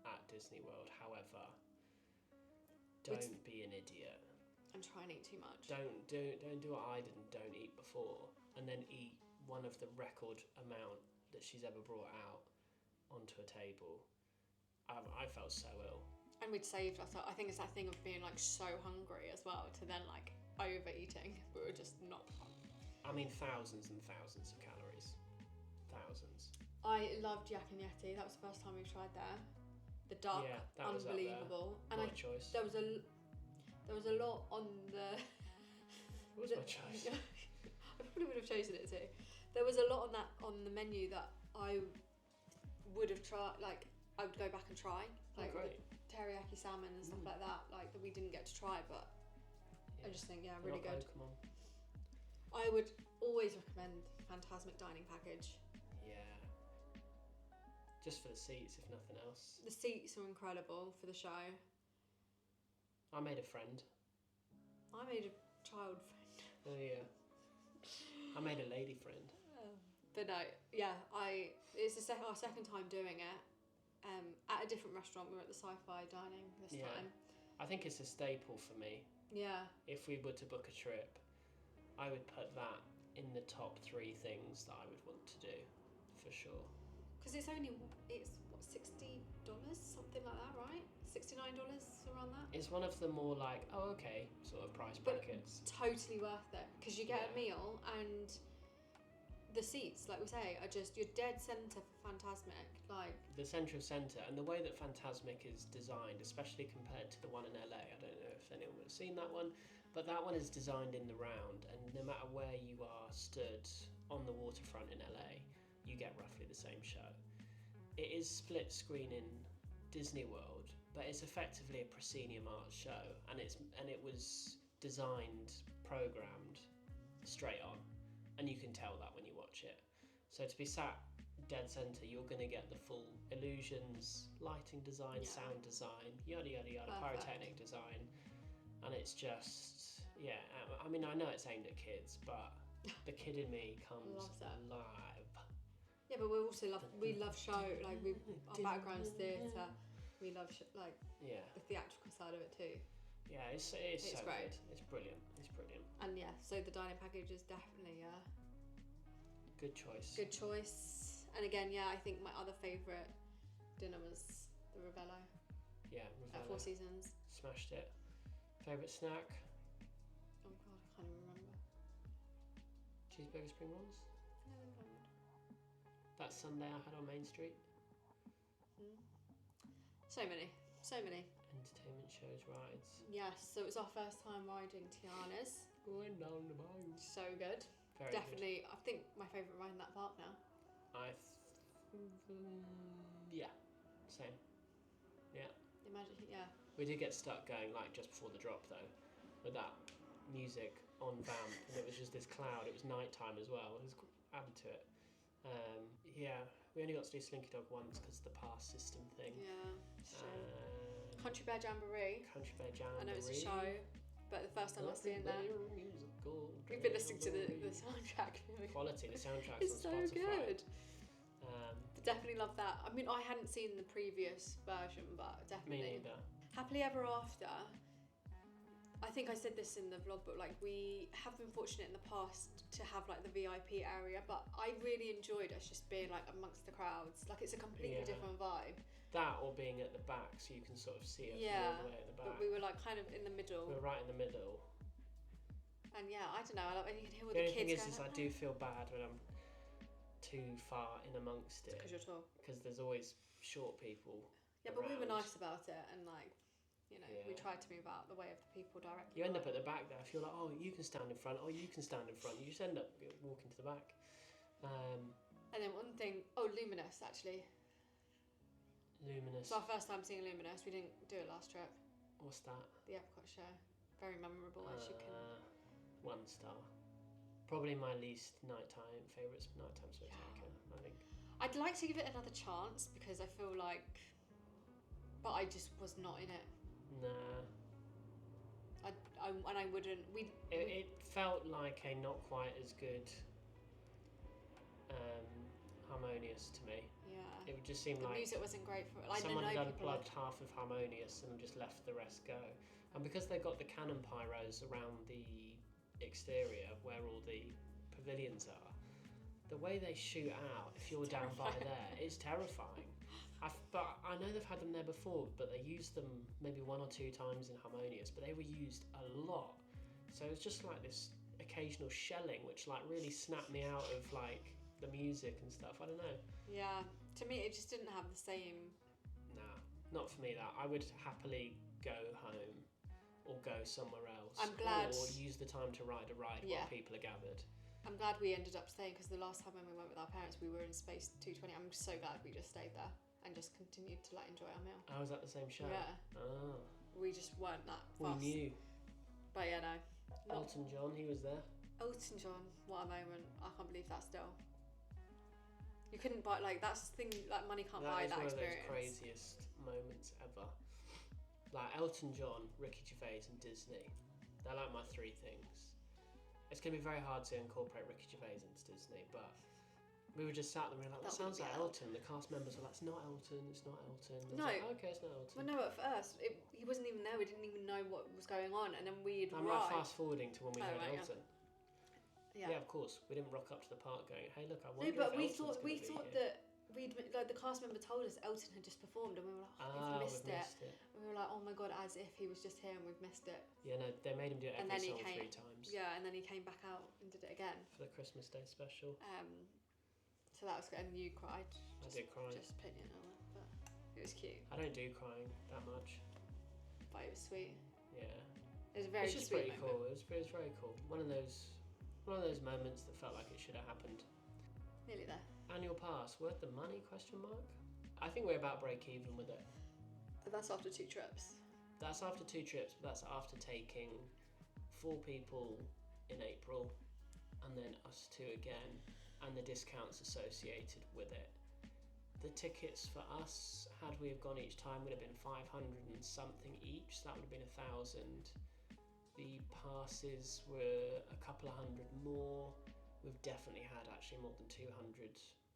at Disney World. However, don't be an idiot. And try and eat too much. Don't do what I did and don't eat before, and then eat one of the record amount that she's ever brought out onto a table. I felt so ill. And we'd saved ourselves. I think it's that thing of being like so hungry as well to then like overeating, but we're just not. I mean, thousands and thousands of calories. Thousands. I loved Yak and Yeti. That was the first time we tried there. The duck, unbelievable. And my choice. There was a lot on the. What was my choice? I probably would have chosen it too. There was a lot on the menu that I would have tried. Like I would go back and try, like the teriyaki salmon and stuff like that. Like that we didn't get to try, but I just think really good. Pokemon. I would always recommend Fantasmic Dining Package. Yeah. Just for the seats, if nothing else. The seats are incredible for the show. I made a friend. I made a child friend. Oh yeah. I made a lady friend. But no, yeah, it's our second time doing it. At a different restaurant. We were at the Sci-Fi Dining this time. I think it's a staple for me. Yeah. If we were to book a trip, I would put that in the top 3 things that I would want to do, for sure. Because it's what, $60, something like that, right? $69, around that. It's one of the more like, sort of price brackets. Totally worth it, because you get a meal and the seats, like we say, are just you're dead centre for Fantasmic, like the centre of centre, and the way that Fantasmic is designed, especially compared to the one in LA. I don't know if anyone would have seen that one, but that one is designed in the round, and no matter where you are stood on the waterfront in LA, you get roughly the same show. It is split screen in Disney World, but it's effectively a proscenium art show, and it was designed, programmed straight on, and you can tell that when you watch it. So to be sat dead centre, you're going to get the full illusions, lighting design, sound design, yada yada yada, pyrotechnic design, and it's just I mean, I know it's aimed at kids, but the kid in me comes alive. Yeah, but we also love show, like our background's theatre. We love the theatrical side of it too. Yeah, it's so great. It's brilliant. And so the dining package is definitely good choice. Good choice. And again, I think my other favourite dinner was the Ravello. Yeah, Ravello. At Four Seasons. Smashed it. Favourite snack? Oh god, I can't even remember. Cheeseburger spring rolls? No, they're good. That Sunday I had on Main Street. So many. Entertainment shows, rides. Yes, so it was our first time riding Tiana's. Going down the mine. So good. Very definitely good. I think my favourite ride in that park now. Same. Yeah. Imagine, We did get stuck going like just before the drop though, with that music on vamp, and it was just this cloud. It was night time as well. It was added to it. We only got to do Slinky Dog once because of the pass system thing. Country Bear Jamboree. I know it's a show, but the first time I was seeing that, we've been listening to the soundtrack. Quality, the soundtrack's it's on Spotify. So good. Definitely love that. I mean, I hadn't seen the previous version, but definitely. Me neither. Happily Ever After. I think I said this in the vlog, but like we have been fortunate in the past to have like the VIP area, but I really enjoyed us just being like amongst the crowds. Like it's a completely different vibe. That or being at the back so you can sort of see it from all the way at the back. But we were like kind of in the middle. We were right in the middle. And yeah, I don't know. Like, you can hear all The the only thing kids is I do feel bad when I'm too far in amongst it. Because you're tall. Because there's always short people. Yeah, but we were nice about it, and like, you know, we tried to move out the way of the people directly. You end up at the back there. If you're like, oh, you can stand in front. Oh, you can stand in front. You just end up walking to the back. And then one thing, Luminous actually. Luminous. It's our first time seeing Luminous. We didn't do it last trip. What's that? The Epcot show. Very memorable, as you can. 1 star. Probably my least favourite nighttime spectacular, I think. I'd like to give it another chance because I feel like, but I just was not in it. Nah. I wouldn't. It felt like a not quite as good Harmonious to me. Yeah. It would just seem the like music wasn't great for it. Someone had unplugged half of Harmonious and just left the rest go. And because they got the cannon pyros around the exterior where all the pavilions are, the way they shoot out, if you're down by there, it's terrifying. But I know they've had them there before, but they used them maybe 1 or 2 times in Harmonious, but they were used a lot. So it was just like this occasional shelling, which like really snapped me out of like the music and stuff. I don't know. Yeah, to me it just didn't have the same. Nah, not for me. That I would happily go home or go somewhere else. I'm glad. Or use the time to ride a ride while people are gathered. I'm glad we ended up staying because the last time when we went with our parents, we were in Space 220. I'm so glad we just stayed there and just continued to like enjoy our meal. Oh, was that the same show? Yeah. Oh. We just weren't that fast. We knew. But yeah, no. Elton John, he was there. Elton John, what a moment. I can't believe that still. You couldn't buy, like, that's the thing, like, money can't buy that experience. That is one of those craziest moments ever. Like, Elton John, Ricky Gervais and Disney. They're like my 3 things. It's going to be very hard to incorporate Ricky Gervais into Disney, but we were just sat there and we were like, that sounds like Elton. The cast members were like, it's not Elton, it's not Elton. No. Like, okay, it's not Elton. Well, no, at first, he wasn't even there. We didn't even know what was going on, and then we'd I'm like fast forwarding to when we heard Elton. Yeah, of course. We didn't rock up to the park going, hey, look, I wonder. No, but if we thought that the cast member told us Elton had just performed, and we were like, we've missed it. And we were like, oh my god, as if he was just here and we've missed it. Yeah, no, they made him do it every song 3 times. Yeah, and then he came back out and did it again for the Christmas Day special. So that was good, and you cried. I did cry. Just opinion on it, but it was cute. I don't do crying that much. But it was sweet. Yeah. It was a very sweet. It's just sweet pretty cool. It was very cool. One of those moments that felt like it should have happened. Nearly there. Annual pass, worth the money? ? I think we're about break even with it. But that's after 2 trips. That's after 2 trips, but that's after taking 4 people in April, and then us 2 again, and the discounts associated with it. The tickets for us, had we have gone each time, would have been 500 and something each. So that would have been 1,000. The passes were a couple of hundred more. We've definitely had actually more than $200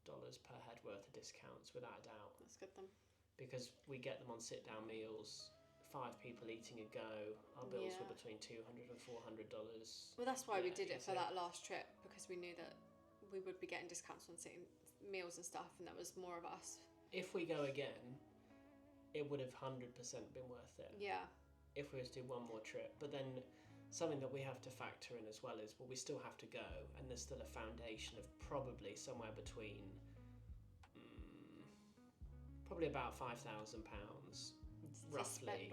per head worth of discounts, without a doubt. That's good then. Because we get them on sit-down meals, 5 people eating a go. Our bills were between $200 and $400. Well, that's why we did it for that last trip, because we knew that we would be getting discounts on sitting meals and stuff, and there was more of us. If we go again, it would have 100% been worth it. Yeah. If we were to do one more trip. But then something that we have to factor in as well is, well, we still have to go, and there's still a foundation of probably somewhere between probably about £5,000 roughly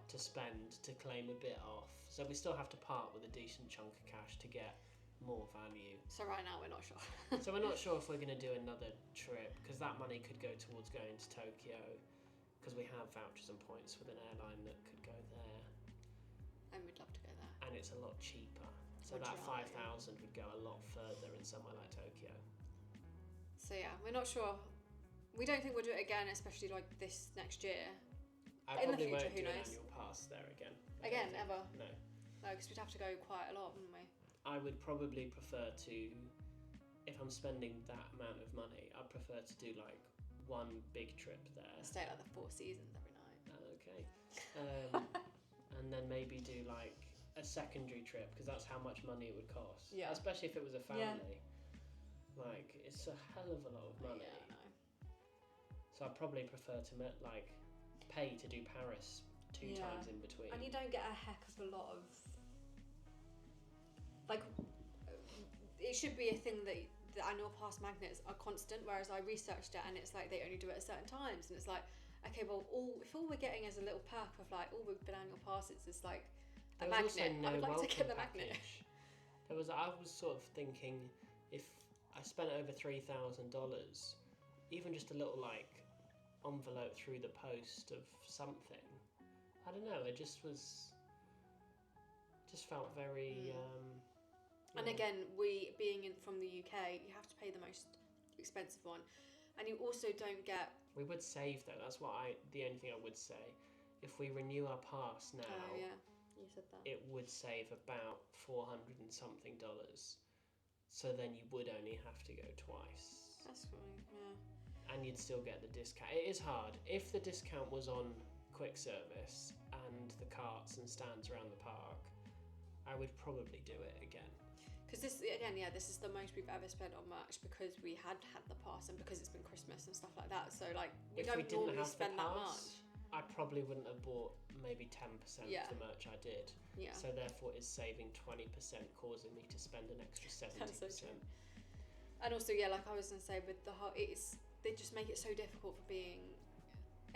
to spend to claim a bit off. So we still have to part with a decent chunk of cash to get more value. So right now we're not sure. So we're not sure if we're going to do another trip, because that money could go towards going to Tokyo, because we have vouchers and points with an airline that could go there. And we'd love to go there. And it's a lot cheaper. So that 5,000 would go a lot further in somewhere like Tokyo. So yeah, we're not sure. We don't think we'll do it again, especially like this next year. I in the probably future, won't who do knows? an annual pass there again. Again, ever? No. No, because we'd have to go quite a lot, wouldn't we? I would probably prefer to, if I'm spending that amount of money, I'd prefer to do like one big trip there. Stay like the 4 Seasons every night. Okay. And then maybe do like a secondary trip, because that's how much money it would cost. Yeah. Especially if it was a family. Like, it's a hell of a lot of money. Yeah, I know. So I'd probably prefer to like pay to do Paris 2 times in between. And you don't get a heck of a lot of like, it should be a thing that the annual pass magnets are constant, whereas I researched it and it's like they only do it at certain times, and it's like, okay, well, if all we're getting is a little perk of like, oh, we've been annual passes, is like a magnet. I would like to get the magnet. I was sort of thinking, if I spent over $3,000, even just a little like envelope through the post of something, I don't know, it just felt very and again, we being from the UK, you have to pay the most expensive one, and you also don't get. We would save though. That's the only thing I would say. If we renew our pass now, oh yeah, you said that, it would save about $400 and something. So then you would only have to go twice. That's fine, yeah. And you'd still get the discount. It is hard. If the discount was on quick service and the carts and stands around the park, I would probably do it again. Because this is the most we've ever spent on merch, because we had the pass and because it's been Christmas and stuff like that. So like we don't normally spend that much. I probably wouldn't have bought maybe 10% of the merch I did. Yeah. So therefore, it's saving 20%, causing me to spend an extra 70%. That's so true. And also, like I was gonna say, with the whole, they just make it so difficult for being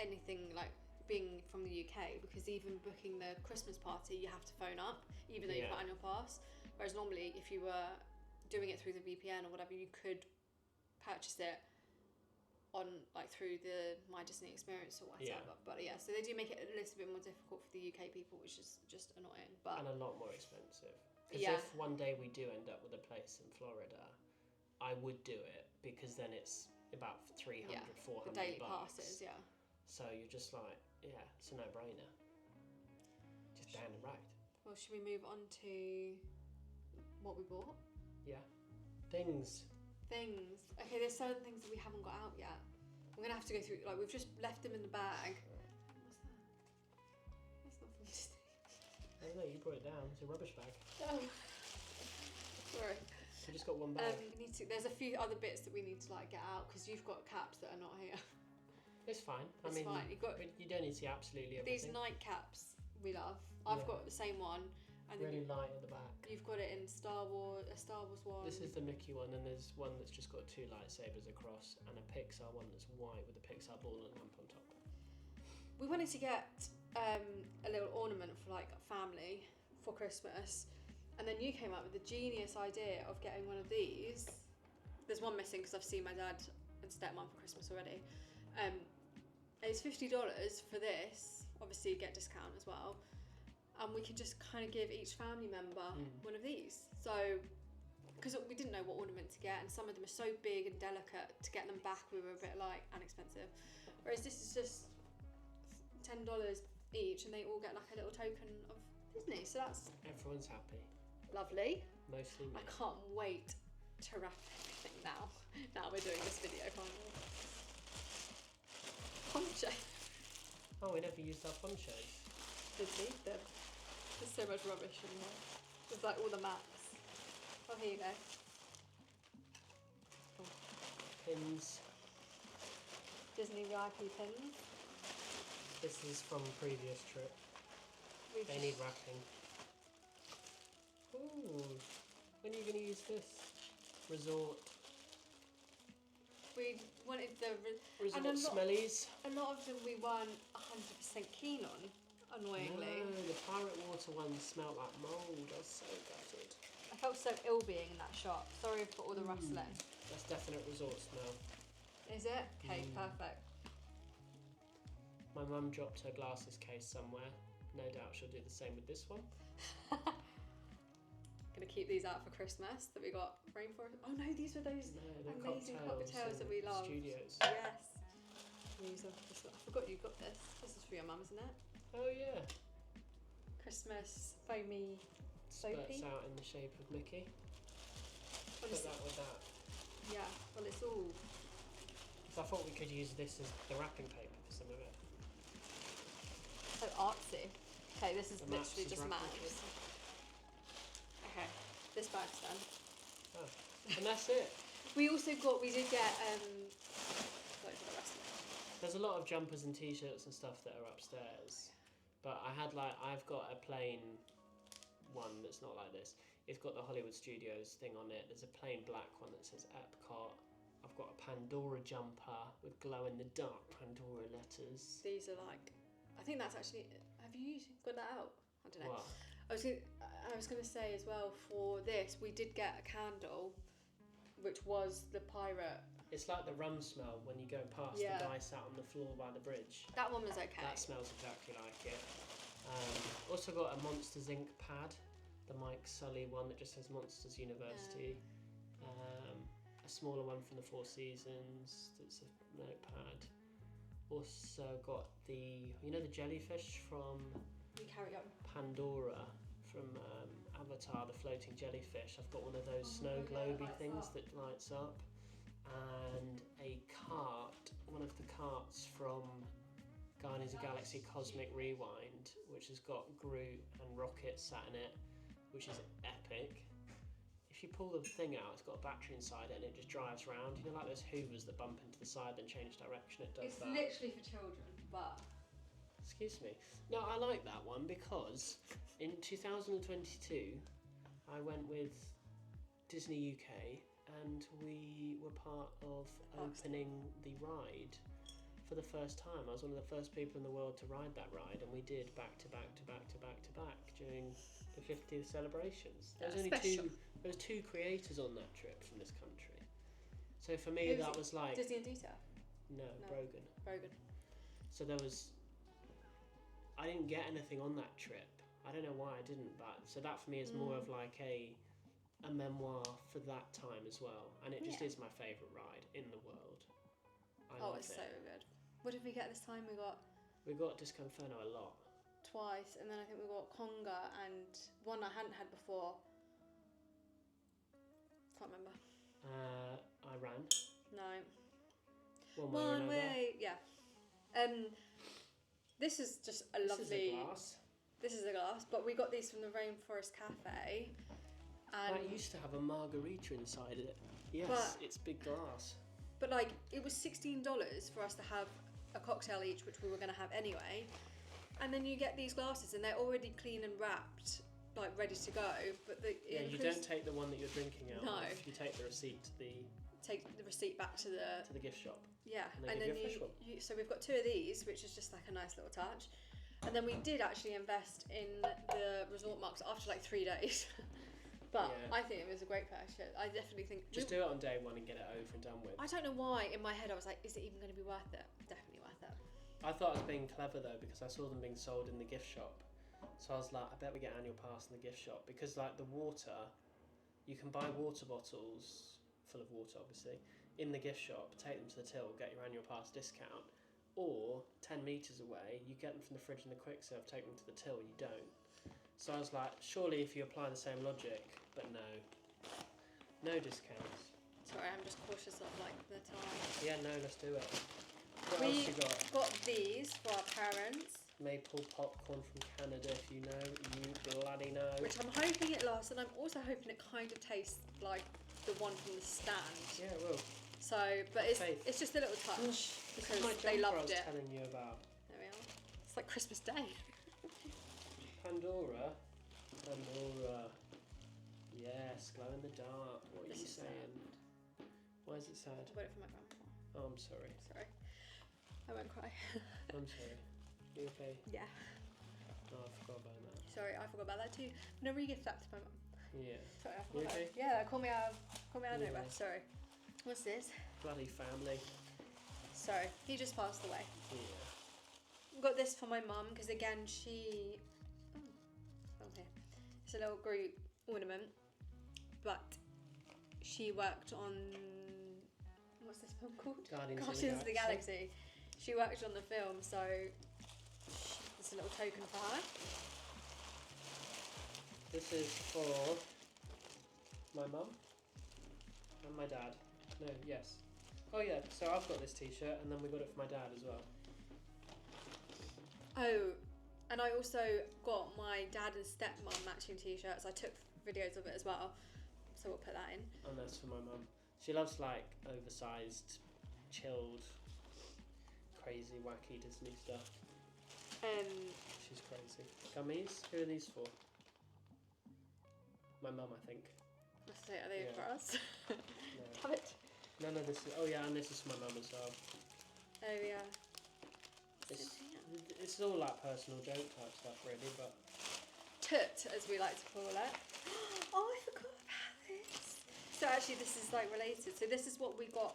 anything like being from the UK, because even booking the Christmas party, you have to phone up, even though you've got annual pass. Whereas normally, if you were doing it through the VPN or whatever, you could purchase it on like through the My Disney Experience or whatever. Yeah. But yeah, so they do make it a little bit more difficult for the UK people, which is just annoying. But and a lot more expensive. Because if one day we do end up with a place in Florida, I would do it, because then it's about $300, $400. The daily passes, yeah. So you're just like, it's a no-brainer. Just down and right. Well, should we move on to what we bought? Yeah. Things. Okay, there's certain things that we haven't got out yet. I'm gonna have to go through. Like, we've just left them in the bag. What's that? That's not from Disney. Oh no, you brought it down. It's a rubbish bag. Oh, sorry. We just got one bag. There's a few other bits that we need to like get out, because you've got caps that are not here. It's fine. It's fine. You don't need to see absolutely everything. These night caps we love. I've got the same one. And really light at the back. You've got it in a Star Wars one. This is the Mickey one, and there's one that's just got 2 lightsabers across, and a Pixar one that's white with a Pixar ball and lamp on top. We wanted to get a little ornament for like a family for Christmas, and then you came up with the genius idea of getting one of these. There's one missing because I've seen my dad and stepmom for Christmas already. It's $50 for this. Obviously, you get discount as well. And we can just kind of give each family member one of these. So, because we didn't know what ornament to get, and some of them are so big and delicate, to get them back we were a bit like, and expensive. Whereas this is just $10 each, and they all get like a little token of Disney. So that's... Everyone's happy. Lovely. Mostly me. I can't wait to wrap everything now. Now we're doing this video finally. Poncho. Oh, we never used our ponchos. Did we? There's so much rubbish in here. There's like all the maps. Oh, here you go. Pins. Disney VIP pins. This is from previous trip. They need wrapping. Ooh. When are you going to use this? Resort. We wanted the... Resort smellies. A lot of them we weren't 100% keen on. Annoyingly. No, the pirate water one smelled like mould. I was so gutted. I felt so ill being in that shop. Sorry for all the rustling. That's definite resort smell. Is it? Okay, perfect. My mum dropped her glasses case somewhere. No doubt she'll do the same with this one. Gonna keep these out for Christmas that we got rainforest. Oh no, these were those amazing cocktails that we love. Studios. Yes. I forgot you got this. This is for your mum, isn't it? Oh yeah. Christmas foamy soapy. Spurts out in the shape of Mickey. Put that with that. Yeah, well it's all... So I thought we could use this as the wrapping paper for some of it. So artsy. Okay, this is literally just maps. Okay, this bag's done. Oh, and that's it. We did get, sorry for the rest of it. There's a lot of jumpers and t-shirts and stuff that are upstairs. But I've got a plain one that's not like this. It's got the Hollywood Studios thing on it. There's a plain black one that says Epcot. I've got a Pandora jumper with glow-in-the-dark Pandora letters. These are like, I think that's actually, have you got that out? I don't know. What? I was going to say as well, for this, we did get a candle, which was the pirate. It's like the rum smell when you go past the guy sat on the floor by the bridge. That one was okay. That smells exactly like it. Also got a Monsters Inc. pad, the Mike Sully one that just says Monsters University. A smaller one from the Four Seasons that's a notepad. Also got the jellyfish from Pandora, from Avatar, the floating jellyfish. I've got one of those snow globy things that lights up. And a cart, one of the carts from Guardians of the Galaxy Cosmic Rewind, which has got Groot and Rocket sat in it, which is epic. If you pull the thing out, it's got a battery inside it and it just drives around. You know, like those Hoovers that bump into the side and change direction? It does that. It's literally for children, but... Excuse me. No, I like that one because in 2022, I went with Disney UK and we were part of opening the ride for the first time. I was one of the first people in the world to ride that ride, and we did back to back during the 50th celebrations. There was two creators on that trip from this country. So for me, that was like Disney and Detail? No, Brogan. So I didn't get anything on that trip. I don't know why I didn't, but so that for me is more of like a memoir for that time as well, and it just is my favourite ride in the world. It's so good. What did we get this time? We got Disco Inferno a lot. Twice, and then I think we got Conga and one I hadn't had before. Can't remember. Iran. No. One way. Yeah. This is just a lovely. This is a glass, but we got these from the Rainforest Cafe. And that used to have a margarita inside it. Yes, it's big glass. But like, it was $16 for us to have a cocktail each, which we were going to have anyway. And then you get these glasses, and they're already clean and wrapped, like ready to go. But you don't take the one that you're drinking out. No. Of. You take the receipt to the. Take the receipt back to the gift shop. Yeah, and then so we've got two of these, which is just like a nice little touch. And then we did actually invest in the resort marks after like 3 days. But I think it was a great purchase. I definitely think... Just do it on day one and get it over and done with. I don't know why, in my head I was like, is it even going to be worth it? Definitely worth it. I thought I was being clever though, because I saw them being sold in the gift shop. So I was like, I bet we get annual pass in the gift shop. Because like the water, you can buy water bottles, full of water obviously, in the gift shop, take them to the till, get your annual pass discount. Or 10 metres away, you get them from the fridge and the quick serve, take them to the till, you don't. So I was like, surely if you apply the same logic, but no discounts. Sorry, I'm just cautious of like the time. Yeah, no, let's do it. What else you got these for our parents. Maple popcorn from Canada, if you know, you bloody know. Which I'm hoping it lasts, and I'm also hoping it kind of tastes like the one from the stand. Yeah, it will. So, but it's just a little touch because they loved it. I was telling you about. There we are. It's like Christmas Day. Pandora. Yes, glow in the dark. What are you saying? Sad. Why is it sad? I bought it for my grandma. Oh, I'm sorry. Sorry. I won't cry. I'm sorry. You okay? Yeah. Oh, I forgot about that. Sorry, I forgot about that too. I'm gonna re-gift that to my mum. Yeah. Sorry, I forgot. You okay? Yeah, call me out of nowhere. Sorry. What's this? Bloody family. Sorry, he just passed away. Yeah. Got this for my mum because again she. Okay. It's a little Groot ornament, but she worked on. What's this film called? Guardians of the Galaxy. She worked on the film, so it's a little token for her. This is for my mum and my dad. No, yes. Oh yeah, so I've got this t-shirt and then we got it for my dad as well. Oh, and I also got my dad and stepmom matching t-shirts. I took videos of it as well, so we'll put that in. And that's for my mum. She loves like oversized, chilled, crazy, wacky Disney stuff. She's crazy. Gummies? Who are these for? My mum, I think. Let's say, are they Yeah. for us? No. Have it. No, this is. Oh yeah, and this is for my mum as well. Oh yeah. It's all like personal joke type stuff, really, but. Toot, as we like to call it. Oh, I forgot about this. So actually, this is like related. So this is what we got.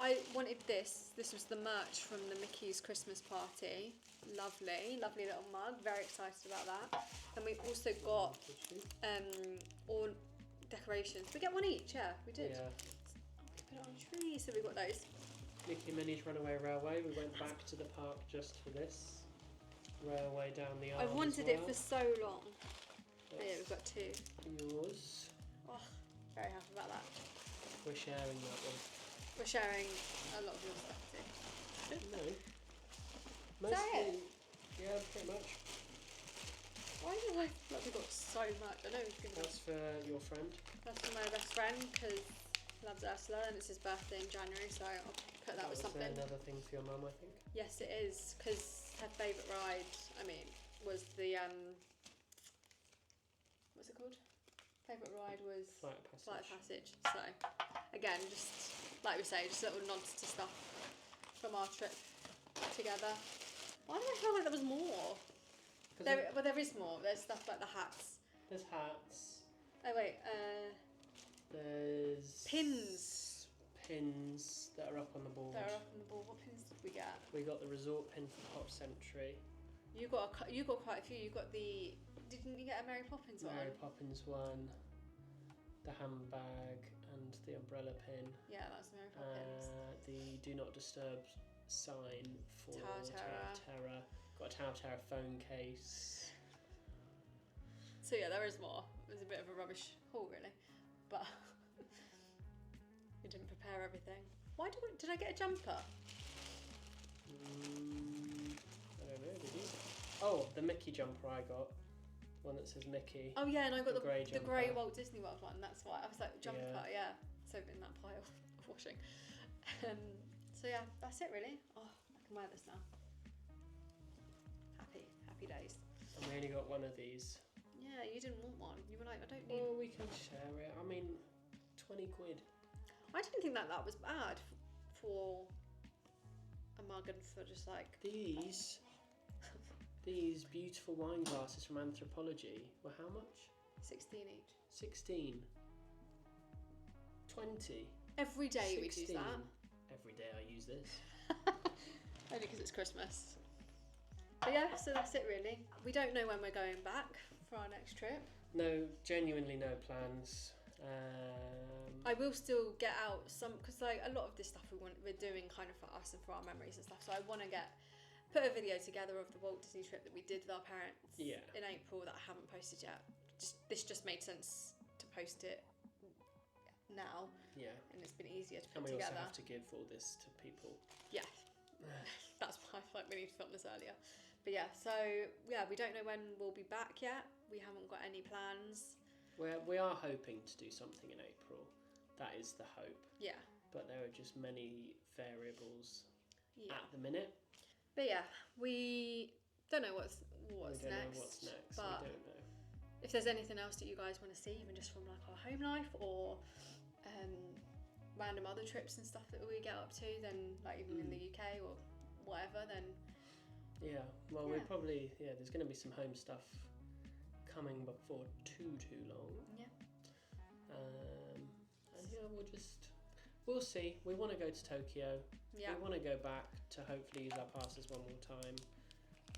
I wanted this. This was the merch from the Mickey's Christmas party. Lovely little mug. Very excited about that. And we also got all decorations. We get one each. Yeah, we did. Yeah. We put it on a tree. So we got those. Mickey and Minnie's Runaway Railway. We went back to the park just for this. Railway down the arm. I've wanted it for so long. Oh, yeah, we've got two. Yours. Oh, very happy about that. We're sharing that one. We're sharing a lot of your stuff too. No. Is that it? Yeah, pretty much. Why do I feel like we've got so much? I know we've given That's for your friend. That's for my best friend because he loves Ursula and it's his birthday in January, so I'll put that with something. Is there another thing for your mum, I think? Yes, it is, because her favourite ride, was the what's it called? Favourite ride was Flight of Passage. Flight of Passage. So again, just like we say, just little nods to stuff from our trip together. Why do I feel like there was more? There is more. There's stuff like the hats. There's hats. Oh wait, there's pins. Pins that are up on the board. What pins did we get? We got the resort pin for Pop Century. You got quite a few. You got the. Didn't you get a Mary Poppins one? Mary Poppins one. The handbag and the umbrella pin. Yeah, that's Mary Poppins. The Do Not Disturb sign for Tower Terror. Got a Tower Terror phone case. So yeah, there is more. It was a bit of a rubbish haul, really, but we didn't prepare everything. Did I get a jumper? I don't know. Did you? Oh, the Mickey jumper I got. One that says Mickey. Oh yeah, and I got the grey jumper. Walt Disney World one. That's why I was like jumper. Yeah. So in that pile of washing. So yeah, that's it really. Oh, I can wear this now. Happy days. And we only got one of these. Yeah, you didn't want one. You were like, I don't need. Well, we can share it. I mean, 20 quid. I didn't think that was bad for a mug and for just like these beautiful wine glasses from Anthropology were how much? 16 each. 16. 20. Every day 16. we use that. Every day I use this. Only because it's Christmas. But yeah, so that's it really. We don't know when we're going back for our next trip. No, genuinely no plans. I will still get out some, because like a lot of this stuff we're doing kind of for us and for our memories and stuff. So I want to put a video together of the Walt Disney trip that we did with our parents in April that I haven't posted yet. This just made sense to post it now. Yeah. And it's been easier to put together. And we also have to give all this to people. Yeah. That's why I feel like we need to film this earlier. But yeah, so yeah, we don't know when we'll be back yet. We haven't got any plans. We are hoping to do something in April. That is the hope. Yeah. But there are just many variables at the minute. But yeah, we don't know what's next. But we don't know. If there's anything else that you guys want to see, even just from like our home life or random other trips and stuff that we get up to, then like even in the UK or whatever, then we probably there's going to be some home stuff coming before too long. And we'll see. We want to go to Tokyo. We want to go back to hopefully use our passes one more time.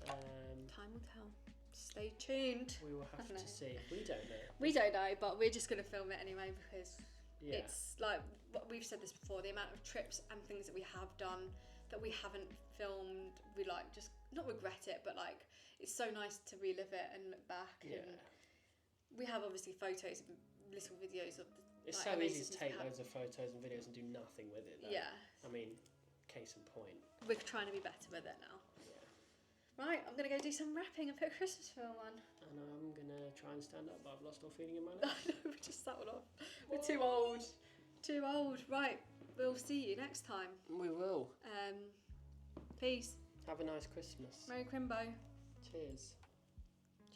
Time will tell. Stay tuned. We will have to see. We don't know. We don't know, but we're just going to film it anyway because it's like we've said this before. The amount of trips and things that we have done that we haven't filmed, we like just not regret it, but like it's so nice to relive it and look back. And we have obviously photos and little videos of. It's so easy to take loads of photos and videos and do nothing with it. Though. Yeah. I mean, case in point. We're trying to be better with it now. Right, I'm going to go do some rapping and put a Christmas film on. And I'm going to try and stand up, but I've lost all feeling in my legs. No, we just sat one off. We're too old. Too old. Right, we'll see you next time. We will. Peace. Have a nice Christmas. Merry Crimbo. Cheers.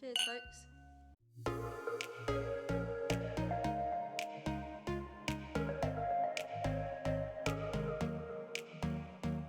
Cheers, folks.